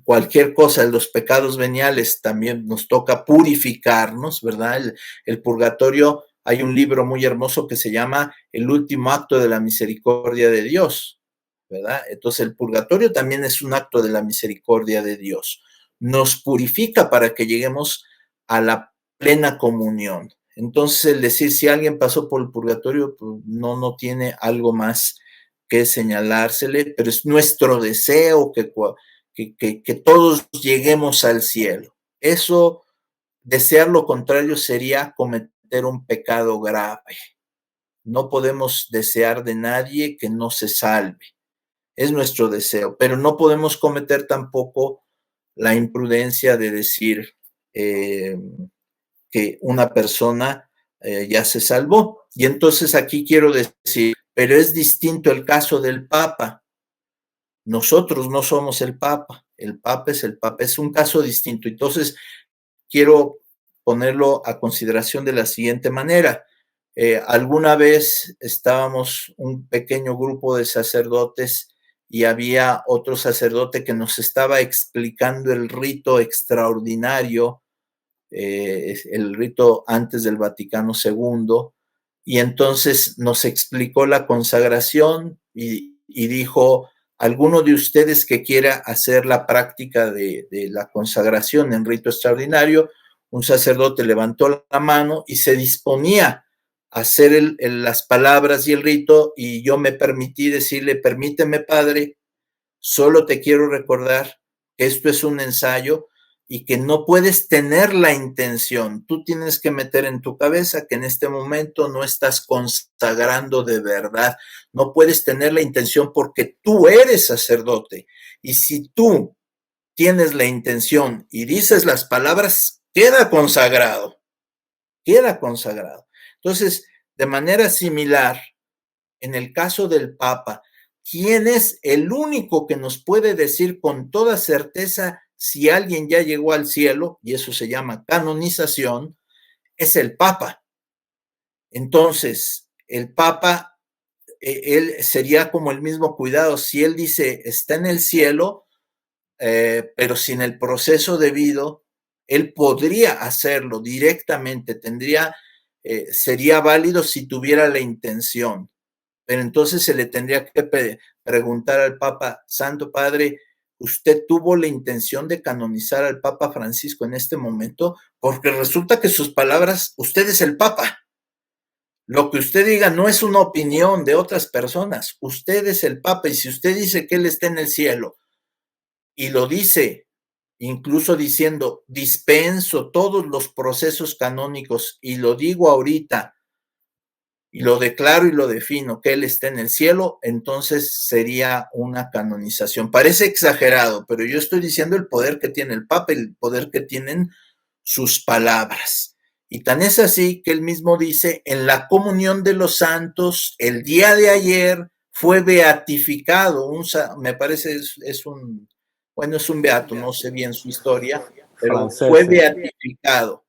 Speaker 5: cualquier cosa, los pecados veniales también nos toca purificarnos, ¿verdad? El purgatorio, hay un libro muy hermoso que se llama El último acto de la misericordia de Dios, ¿verdad? Entonces el purgatorio también es un acto de la misericordia de Dios. nos purifica para que lleguemos a la plena comunión. Entonces, el decir si alguien pasó por el purgatorio, pues no tiene algo más que señalársele, pero es nuestro deseo que todos lleguemos al cielo. Eso, desear lo contrario sería cometer un pecado grave. No podemos desear de nadie que no se salve. Es nuestro deseo, pero no podemos cometer tampoco la imprudencia de decir que una persona ya se salvó. Y entonces aquí quiero decir, pero es distinto el caso del Papa. Nosotros no somos el Papa es el Papa, es un caso distinto. Entonces, quiero ponerlo a consideración de la siguiente manera. Alguna vez estábamos un pequeño grupo de sacerdotes y había otro sacerdote que nos estaba explicando el rito extraordinario, el rito antes del Vaticano II, y entonces nos explicó la consagración y dijo, alguno de ustedes que quiera hacer la práctica de la consagración en rito extraordinario, un sacerdote levantó la mano y se disponía a hacer las palabras y el rito, y yo me permití decirle, permíteme, padre, solo te quiero recordar que esto es un ensayo y que no puedes tener la intención. Tú tienes que meter en tu cabeza que en este momento no estás consagrando de verdad. No puedes tener la intención porque tú eres sacerdote. Y si tú tienes la intención y dices las palabras, queda consagrado. Queda consagrado. Entonces, de manera similar, en el caso del Papa, ¿quién es el único que nos puede decir con toda certeza si alguien ya llegó al cielo? Y eso se llama canonización, es el Papa. Entonces, el Papa, él sería como el mismo cuidado. Si él dice, está en el cielo, pero sin el proceso debido, él podría hacerlo directamente, sería válido si tuviera la intención. Pero entonces se le tendría que preguntar al Papa, Santo Padre, ¿usted tuvo la intención de canonizar al Papa Francisco en este momento? Porque resulta que sus palabras, usted es el Papa. Lo que usted diga no es una opinión de otras personas. Usted es el Papa, y si usted dice que Él está en el cielo y lo dice, incluso diciendo, dispenso todos los procesos canónicos y lo digo ahorita, y lo declaro y lo defino, que Él está en el cielo, entonces sería una canonización. Parece exagerado, pero yo estoy diciendo el poder que tiene el Papa, el poder que tienen sus palabras. Y tan es así que él mismo dice, en la comunión de los santos, el día de ayer fue beatificado, me parece es un beato, no sé bien su historia, pero fue beatificado.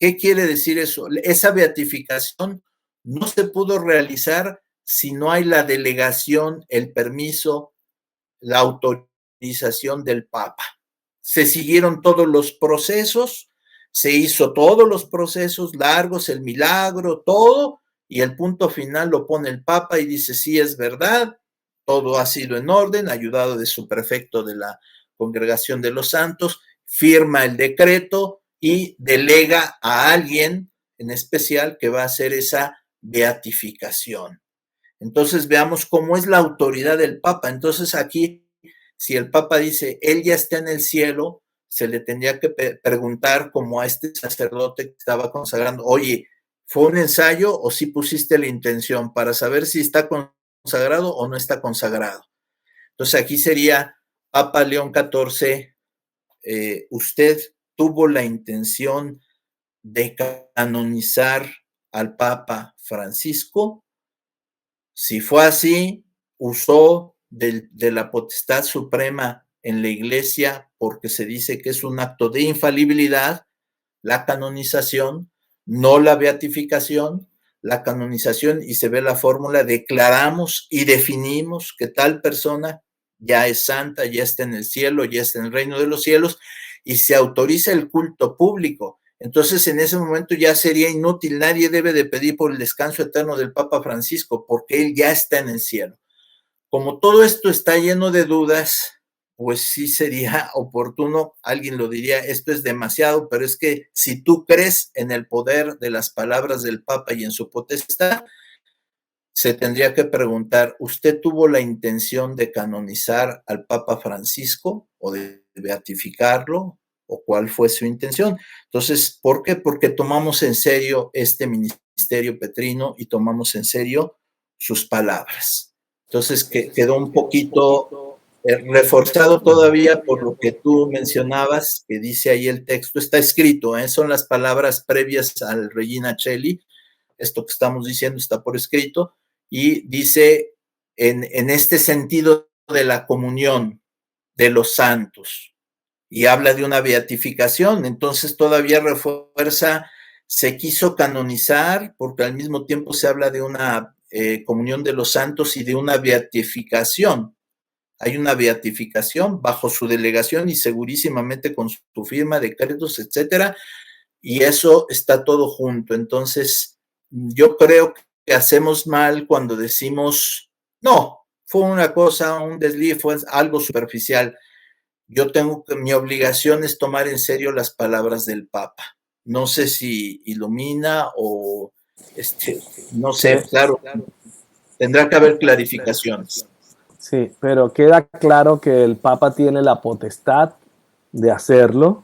Speaker 5: ¿Qué quiere decir eso? Esa beatificación no se pudo realizar si no hay la delegación, el permiso, la autorización del Papa. Se siguieron todos los procesos, se hizo todos los procesos largos, el milagro, todo, y el punto final lo pone el Papa y dice, sí, es verdad, todo ha sido en orden, ayudado de su prefecto de la Congregación de los Santos, firma el decreto y delega a alguien en especial que va a hacer esa beatificación. Entonces veamos cómo es la autoridad del Papa. Entonces aquí, si el Papa dice, él ya está en el cielo, se le tendría que preguntar como a este sacerdote que estaba consagrando, oye, ¿fue un ensayo o si pusiste la intención para saber si está consagrado o no está consagrado? Entonces aquí sería, Papa León XIV, usted tuvo la intención de canonizar al Papa Francisco. Si fue así, usó de la potestad suprema en la Iglesia, porque se dice que es un acto de infalibilidad, la canonización, no la beatificación, la canonización, y se ve la fórmula, declaramos y definimos que tal persona ya es santa, ya está en el cielo, ya está en el reino de los cielos, y se autoriza el culto público. Entonces, en ese momento ya sería inútil, nadie debe de pedir por el descanso eterno del Papa Francisco, porque él ya está en el cielo. Como todo esto está lleno de dudas, pues sí sería oportuno, alguien lo diría, esto es demasiado, pero es que si tú crees en el poder de las palabras del Papa y en su potestad, se tendría que preguntar, ¿usted tuvo la intención de canonizar al Papa Francisco o de beatificarlo? ¿O cuál fue su intención? Entonces, ¿por qué? Porque tomamos en serio este ministerio petrino y tomamos en serio sus palabras. Entonces, quedó un poquito reforzado todavía por lo que tú mencionabas, que dice ahí el texto, está escrito, son las palabras previas al Regina Coeli, esto que estamos diciendo está por escrito, y dice en este sentido de la comunión de los santos, y habla de una beatificación, entonces todavía refuerza, se quiso canonizar, porque al mismo tiempo se habla de una comunión de los santos y de una beatificación. Hay una beatificación bajo su delegación y segurísimamente con su firma, decretos, etcétera, y eso está todo junto. Entonces, yo creo que hacemos mal cuando decimos, no, fue una cosa, un desliz, fue algo superficial. Yo tengo que, mi obligación es tomar en serio las palabras del Papa. No sé si ilumina o, no sé, claro, tendrá que haber clarificaciones.
Speaker 4: Sí, pero queda claro que el Papa tiene la potestad de hacerlo,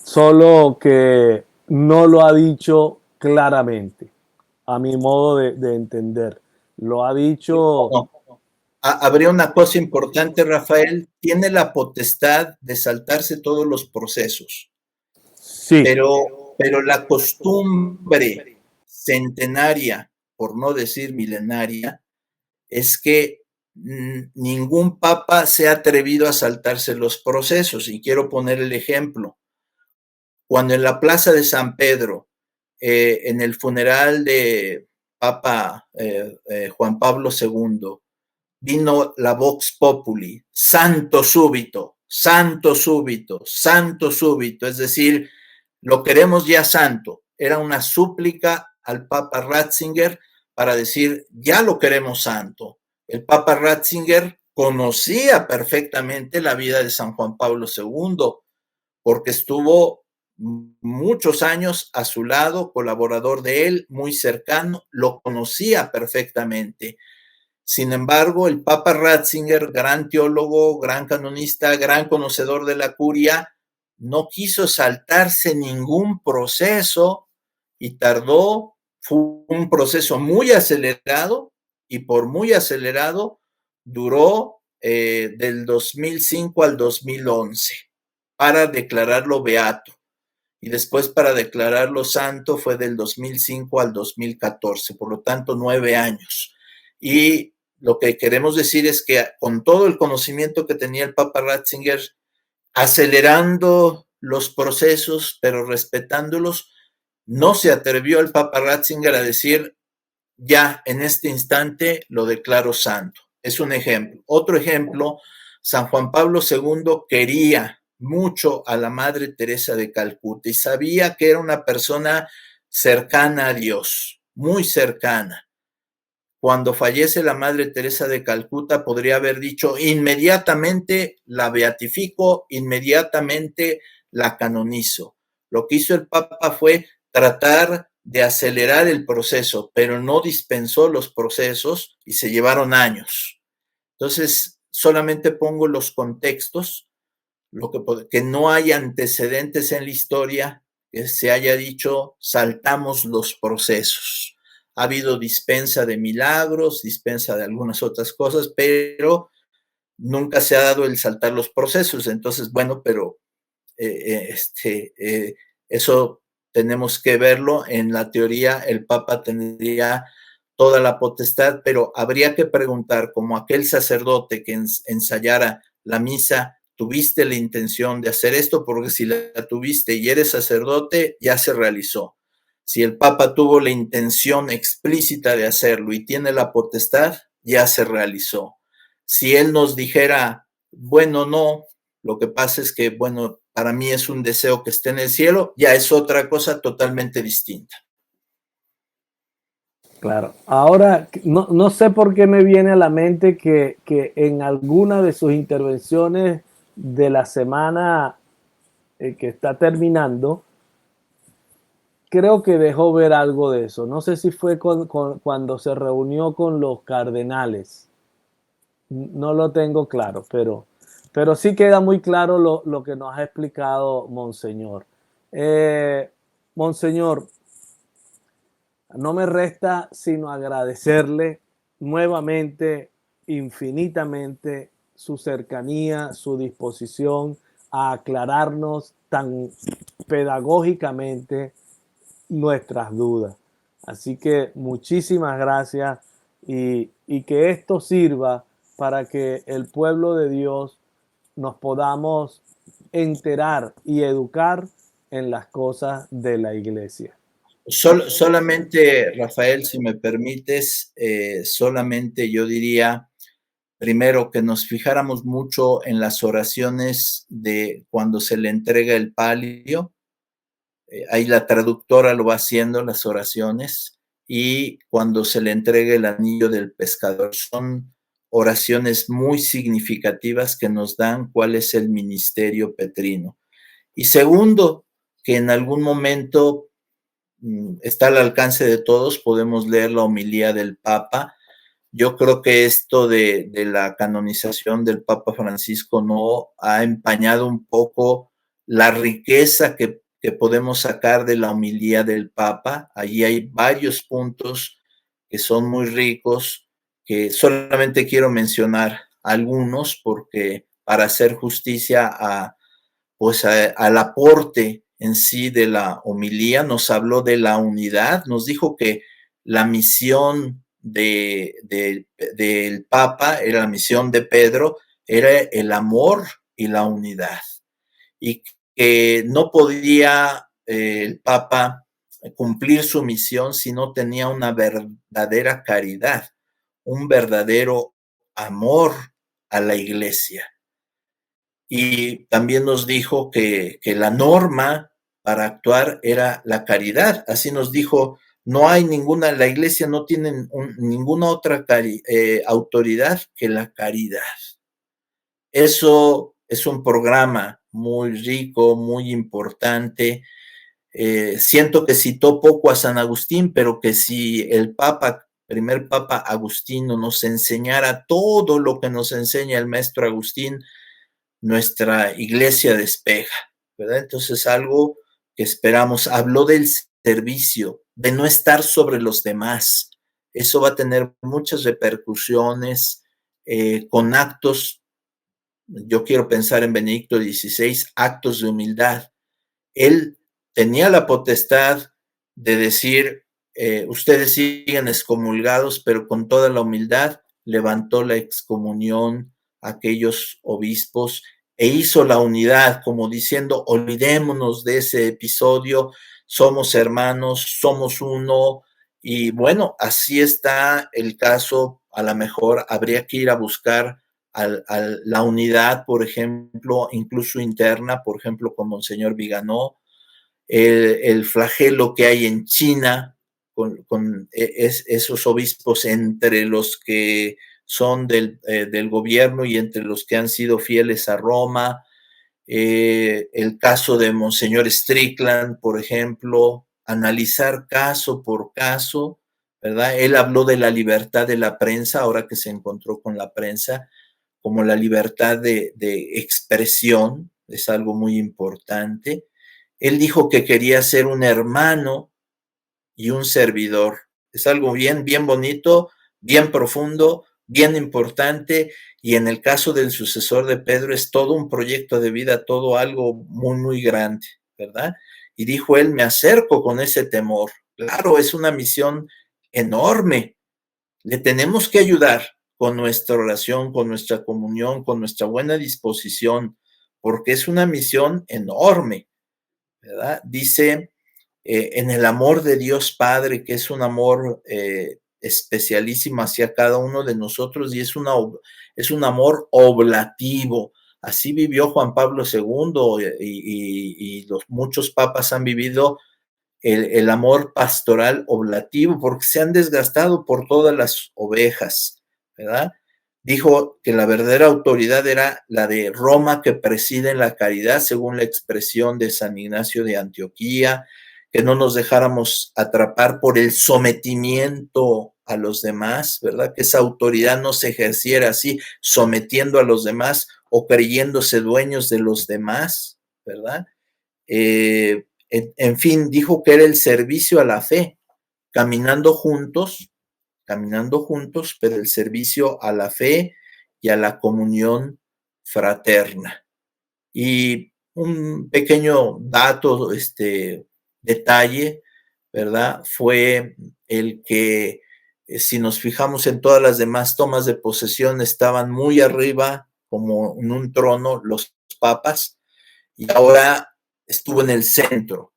Speaker 4: solo que no lo ha dicho claramente, a mi modo de entender. Lo ha dicho...
Speaker 5: No. Habría una cosa importante, Rafael, tiene la potestad de saltarse todos los procesos.
Speaker 4: Sí.
Speaker 5: Pero la costumbre centenaria, por no decir milenaria, es que ningún papa se ha atrevido a saltarse los procesos. Y quiero poner el ejemplo. Cuando en la plaza de San Pedro, en el funeral de Papa Juan Pablo II, vino la Vox Populi, santo súbito, santo súbito, santo súbito, es decir, lo queremos ya santo. Era una súplica al Papa Ratzinger para decir, ya lo queremos santo. El Papa Ratzinger conocía perfectamente la vida de San Juan Pablo II, porque estuvo muchos años a su lado, colaborador de él, muy cercano, lo conocía perfectamente. Sin embargo, el Papa Ratzinger, gran teólogo, gran canonista, gran conocedor de la curia, no quiso saltarse ningún proceso y tardó, fue un proceso muy acelerado y por muy acelerado duró del 2005 al 2011 para declararlo beato. Y después para declararlo santo fue del 2005 al 2014, por lo tanto 9 años. Y lo que queremos decir es que con todo el conocimiento que tenía el Papa Ratzinger, acelerando los procesos, pero respetándolos, no se atrevió el Papa Ratzinger a decir, ya en este instante lo declaro santo. Es un ejemplo. Otro ejemplo, San Juan Pablo II quería mucho a la Madre Teresa de Calcuta y sabía que era una persona cercana a Dios, muy cercana. Cuando fallece la Madre Teresa de Calcuta, podría haber dicho, inmediatamente la beatifico, inmediatamente la canonizo. Lo que hizo el Papa fue tratar de acelerar el proceso, pero no dispensó los procesos y se llevaron años. Entonces, solamente pongo los contextos, que no hay antecedentes en la historia que se haya dicho, saltamos los procesos. Ha habido dispensa de milagros, dispensa de algunas otras cosas, pero nunca se ha dado el saltar los procesos. Entonces, bueno, pero eso tenemos que verlo. En la teoría, el Papa tendría toda la potestad, pero habría que preguntar, como aquel sacerdote que ensayara la misa, ¿tuviste la intención de hacer esto? Porque si la tuviste y eres sacerdote, ya se realizó. Si el Papa tuvo la intención explícita de hacerlo y tiene la potestad, ya se realizó. Si él nos dijera, bueno, no, lo que pasa es que, bueno, para mí es un deseo que esté en el cielo, ya es otra cosa totalmente distinta.
Speaker 4: Claro. Ahora, no sé por qué me viene a la mente que en alguna de sus intervenciones de la semana que está terminando, creo que dejó ver algo de eso. No sé si fue cuando se reunió con los cardenales. No lo tengo claro, pero sí queda muy claro lo que nos ha explicado Monseñor. Monseñor, no me resta sino agradecerle nuevamente, infinitamente, su cercanía, su disposición a aclararnos tan pedagógicamente nuestras dudas. Así que muchísimas gracias y que esto sirva para que el pueblo de Dios nos podamos enterar y educar en las cosas de la iglesia.
Speaker 5: Solamente, Rafael, si me permites, solamente yo diría, primero, que nos fijáramos mucho en las oraciones de cuando se le entrega el palio. Ahí la traductora lo va haciendo, las oraciones, y cuando se le entrega el anillo del pescador. Son oraciones muy significativas que nos dan cuál es el ministerio petrino. Y segundo, que en algún momento está al alcance de todos, podemos leer la homilía del Papa. Yo creo que esto de la canonización del Papa Francisco no ha empañado un poco la riqueza que podemos sacar de la homilía del Papa. Allí hay varios puntos que son muy ricos, que solamente quiero mencionar algunos porque para hacer justicia al aporte en sí de la homilía, nos habló de la unidad, nos dijo que la misión del Papa, era la misión de Pedro, era el amor y la unidad. Y que no podía el Papa cumplir su misión si no tenía una verdadera caridad, un verdadero amor a la iglesia. Y también nos dijo que la norma para actuar era la caridad. Así nos dijo, no hay ninguna, la iglesia no tiene ninguna otra autoridad que la caridad. Eso es un programa muy rico, muy importante. Siento que citó poco a San Agustín, pero que si el primer Papa Agustino nos enseñara todo lo que nos enseña el maestro Agustín, nuestra iglesia despeja, ¿verdad? Entonces algo que esperamos, habló del servicio, de no estar sobre los demás. Eso va a tener muchas repercusiones con actos, yo quiero pensar en Benedicto XVI, actos de humildad. Él tenía la potestad de decir, ustedes siguen excomulgados, pero con toda la humildad levantó la excomunión a aquellos obispos e hizo la unidad, como diciendo, olvidémonos de ese episodio, somos hermanos, somos uno, y bueno, así está el caso. A lo mejor habría que ir a buscar la unidad, por ejemplo, incluso interna, por ejemplo, con Monseñor Viganó, el flagelo que hay en China con esos obispos entre los que son del gobierno y entre los que han sido fieles a Roma, el caso de Monseñor Strickland, por ejemplo, analizar caso por caso, ¿verdad? Él habló de la libertad de la prensa, ahora que se encontró con la prensa, como la libertad de expresión, es algo muy importante. Él dijo que quería ser un hermano y un servidor. Es algo bien, bien bonito, bien profundo, bien importante, y en el caso del sucesor de Pedro es todo un proyecto de vida, todo algo muy, muy grande, ¿verdad? Y dijo él, me acerco con ese temor. Claro, es una misión enorme. Le tenemos que ayudar con nuestra oración, con nuestra comunión, con nuestra buena disposición, porque es una misión enorme, ¿verdad? Dice, en el amor de Dios Padre, que es un amor especialísimo hacia cada uno de nosotros, y es un amor oblativo. Así vivió Juan Pablo II y los muchos papas han vivido el amor pastoral oblativo, porque se han desgastado por todas las ovejas, ¿verdad? dijo que la verdadera autoridad era la de Roma, que preside en la caridad, según la expresión de San Ignacio de Antioquía, que no nos dejáramos atrapar por el sometimiento a los demás, ¿verdad? Que esa autoridad no se ejerciera así, sometiendo a los demás o creyéndose dueños de los demás, ¿verdad? En fin, dijo que era el servicio a la fe, caminando juntos, pero el servicio a la fe y a la comunión fraterna. Y un pequeño dato, detalle, ¿verdad? Fue el que, si nos fijamos en todas las demás tomas de posesión, estaban muy arriba, como en un trono, los papas, y ahora estuvo en el centro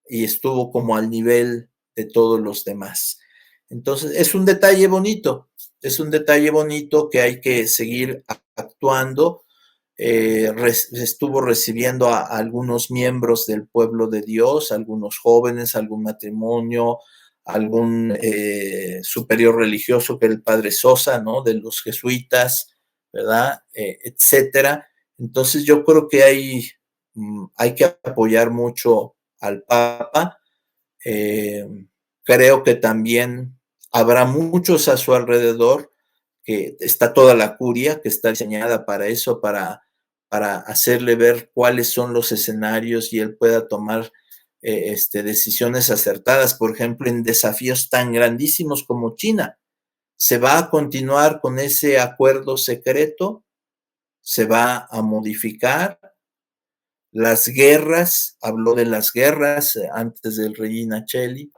Speaker 5: y estuvo como al nivel de todos los demás. Entonces, es un detalle bonito que hay que seguir actuando. Estuvo recibiendo a algunos miembros del pueblo de Dios, algunos jóvenes, algún matrimonio, algún superior religioso, que era el padre Sosa, ¿no? De los jesuitas, ¿verdad? Etcétera. Entonces, yo creo que hay que apoyar mucho al Papa. Creo que también habrá muchos a su alrededor, que está toda la curia, que está diseñada para eso, para hacerle ver cuáles son los escenarios y él pueda tomar decisiones acertadas, por ejemplo, en desafíos tan grandísimos como China. ¿Se va a continuar con ese acuerdo secreto? ¿Se va a modificar? Las guerras, habló de las guerras antes del Regina Coeli.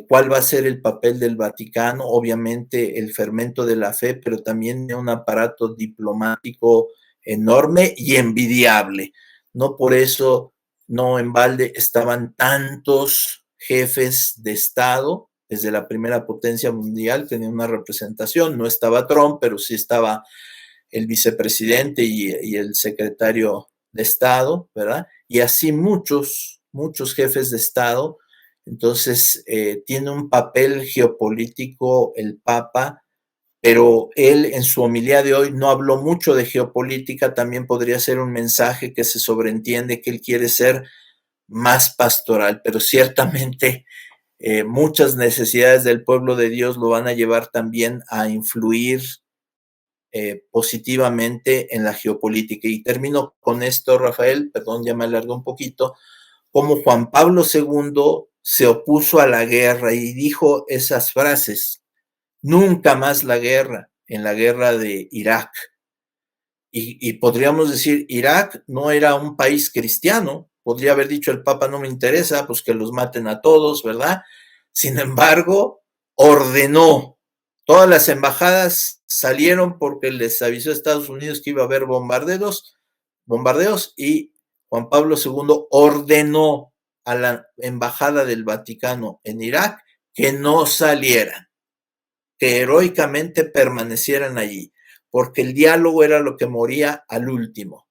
Speaker 5: ¿Cuál va a ser el papel del Vaticano? Obviamente el fermento de la fe, pero también de un aparato diplomático enorme y envidiable. No por eso, no en balde, estaban tantos jefes de Estado, desde la primera potencia mundial, tenía una representación. No estaba Trump, pero sí estaba el vicepresidente y el secretario de Estado, ¿verdad? Y así muchos jefes de Estado. Entonces, tiene un papel geopolítico el Papa, pero él en su homilía de hoy no habló mucho de geopolítica. También podría ser un mensaje que se sobreentiende que él quiere ser más pastoral, pero ciertamente muchas necesidades del pueblo de Dios lo van a llevar también a influir positivamente en la geopolítica. Y termino con esto, Rafael, perdón, ya me alargo un poquito, como Juan Pablo II se opuso a la guerra y dijo esas frases: nunca más la guerra, en la guerra de Irak. Y podríamos decir, Irak no era un país cristiano, podría haber dicho el Papa, no me interesa, pues que los maten a todos, ¿verdad? Sin embargo, ordenó, todas las embajadas salieron porque les avisó a Estados Unidos que iba a haber bombardeos, y Juan Pablo II ordenó a la embajada del Vaticano en Irak que no salieran, que heroicamente permanecieran allí, porque el diálogo era lo que moría al último.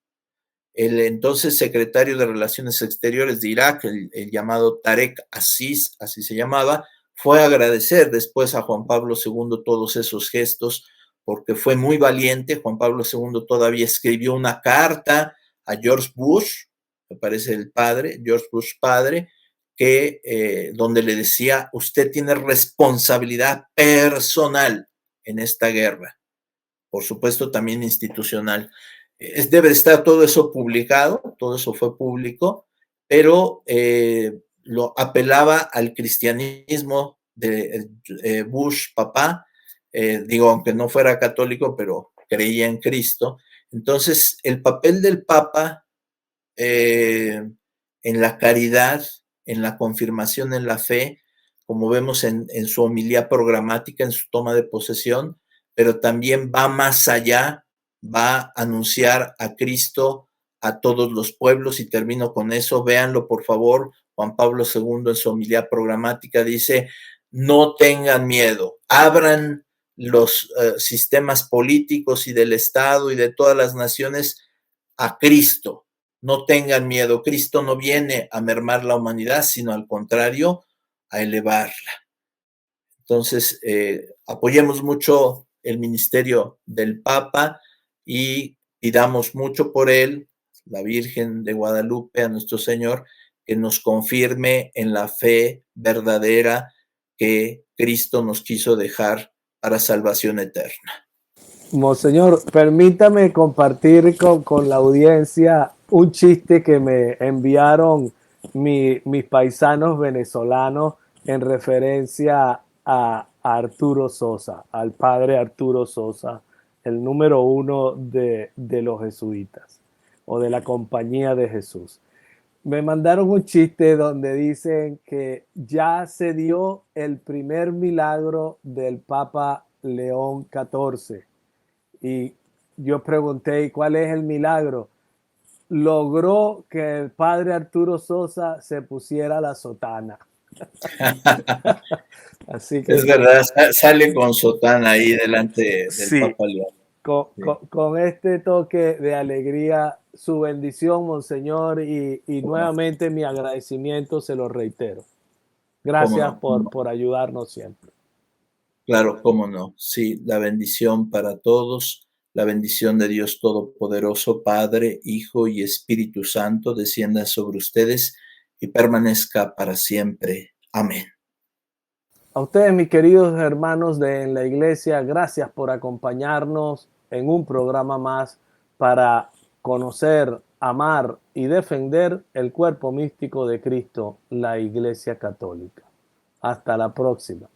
Speaker 5: El entonces secretario de Relaciones Exteriores de Irak, el llamado Tarek Aziz, así se llamaba, fue a agradecer después a Juan Pablo II todos esos gestos, porque fue muy valiente. Juan Pablo II todavía escribió una carta a George Bush, me parece el padre, George Bush padre, que donde le decía: usted tiene responsabilidad personal en esta guerra, por supuesto también institucional. Debe estar todo eso publicado, todo eso fue público, pero lo apelaba al cristianismo de Bush papá, digo, aunque no fuera católico, pero creía en Cristo. Entonces, el papel del Papa en la caridad, en la confirmación en la fe, como vemos en su homilía programática, en su toma de posesión, pero también va más allá, va a anunciar a Cristo a todos los pueblos. Y termino con eso, véanlo por favor. Juan Pablo II en su homilía programática dice: no tengan miedo, abran los sistemas políticos y del Estado y de todas las naciones a Cristo. No tengan miedo, Cristo no viene a mermar la humanidad, sino al contrario, a elevarla. Entonces, apoyemos mucho el ministerio del Papa y pidamos mucho por él, la Virgen de Guadalupe, a nuestro Señor, que nos confirme en la fe verdadera que Cristo nos quiso dejar para salvación eterna.
Speaker 4: Monseñor, permítame compartir con la audiencia un chiste que me enviaron mis paisanos venezolanos en referencia a Arturo Sosa, al padre Arturo Sosa, el número 1 de los jesuitas o de la Compañía de Jesús. Me mandaron un chiste donde dicen que ya se dio el primer milagro del Papa León XIV. Y yo pregunté, ¿y cuál es el milagro? Logró que el padre Arturo Sosa se pusiera la sotana. Así que
Speaker 5: es verdad, sale con sotana ahí delante del
Speaker 4: sí,
Speaker 5: Papa León.
Speaker 4: Con este toque de alegría, su bendición, Monseñor, y nuevamente mi agradecimiento se lo reitero. Gracias por ayudarnos siempre.
Speaker 5: Claro, cómo no. Sí, la bendición para todos, la bendición de Dios Todopoderoso, Padre, Hijo y Espíritu Santo, descienda sobre ustedes y permanezca para siempre. Amén.
Speaker 4: A ustedes, mis queridos hermanos en la iglesia, gracias por acompañarnos en un programa más para conocer, amar y defender el cuerpo místico de Cristo, la Iglesia Católica. Hasta la próxima.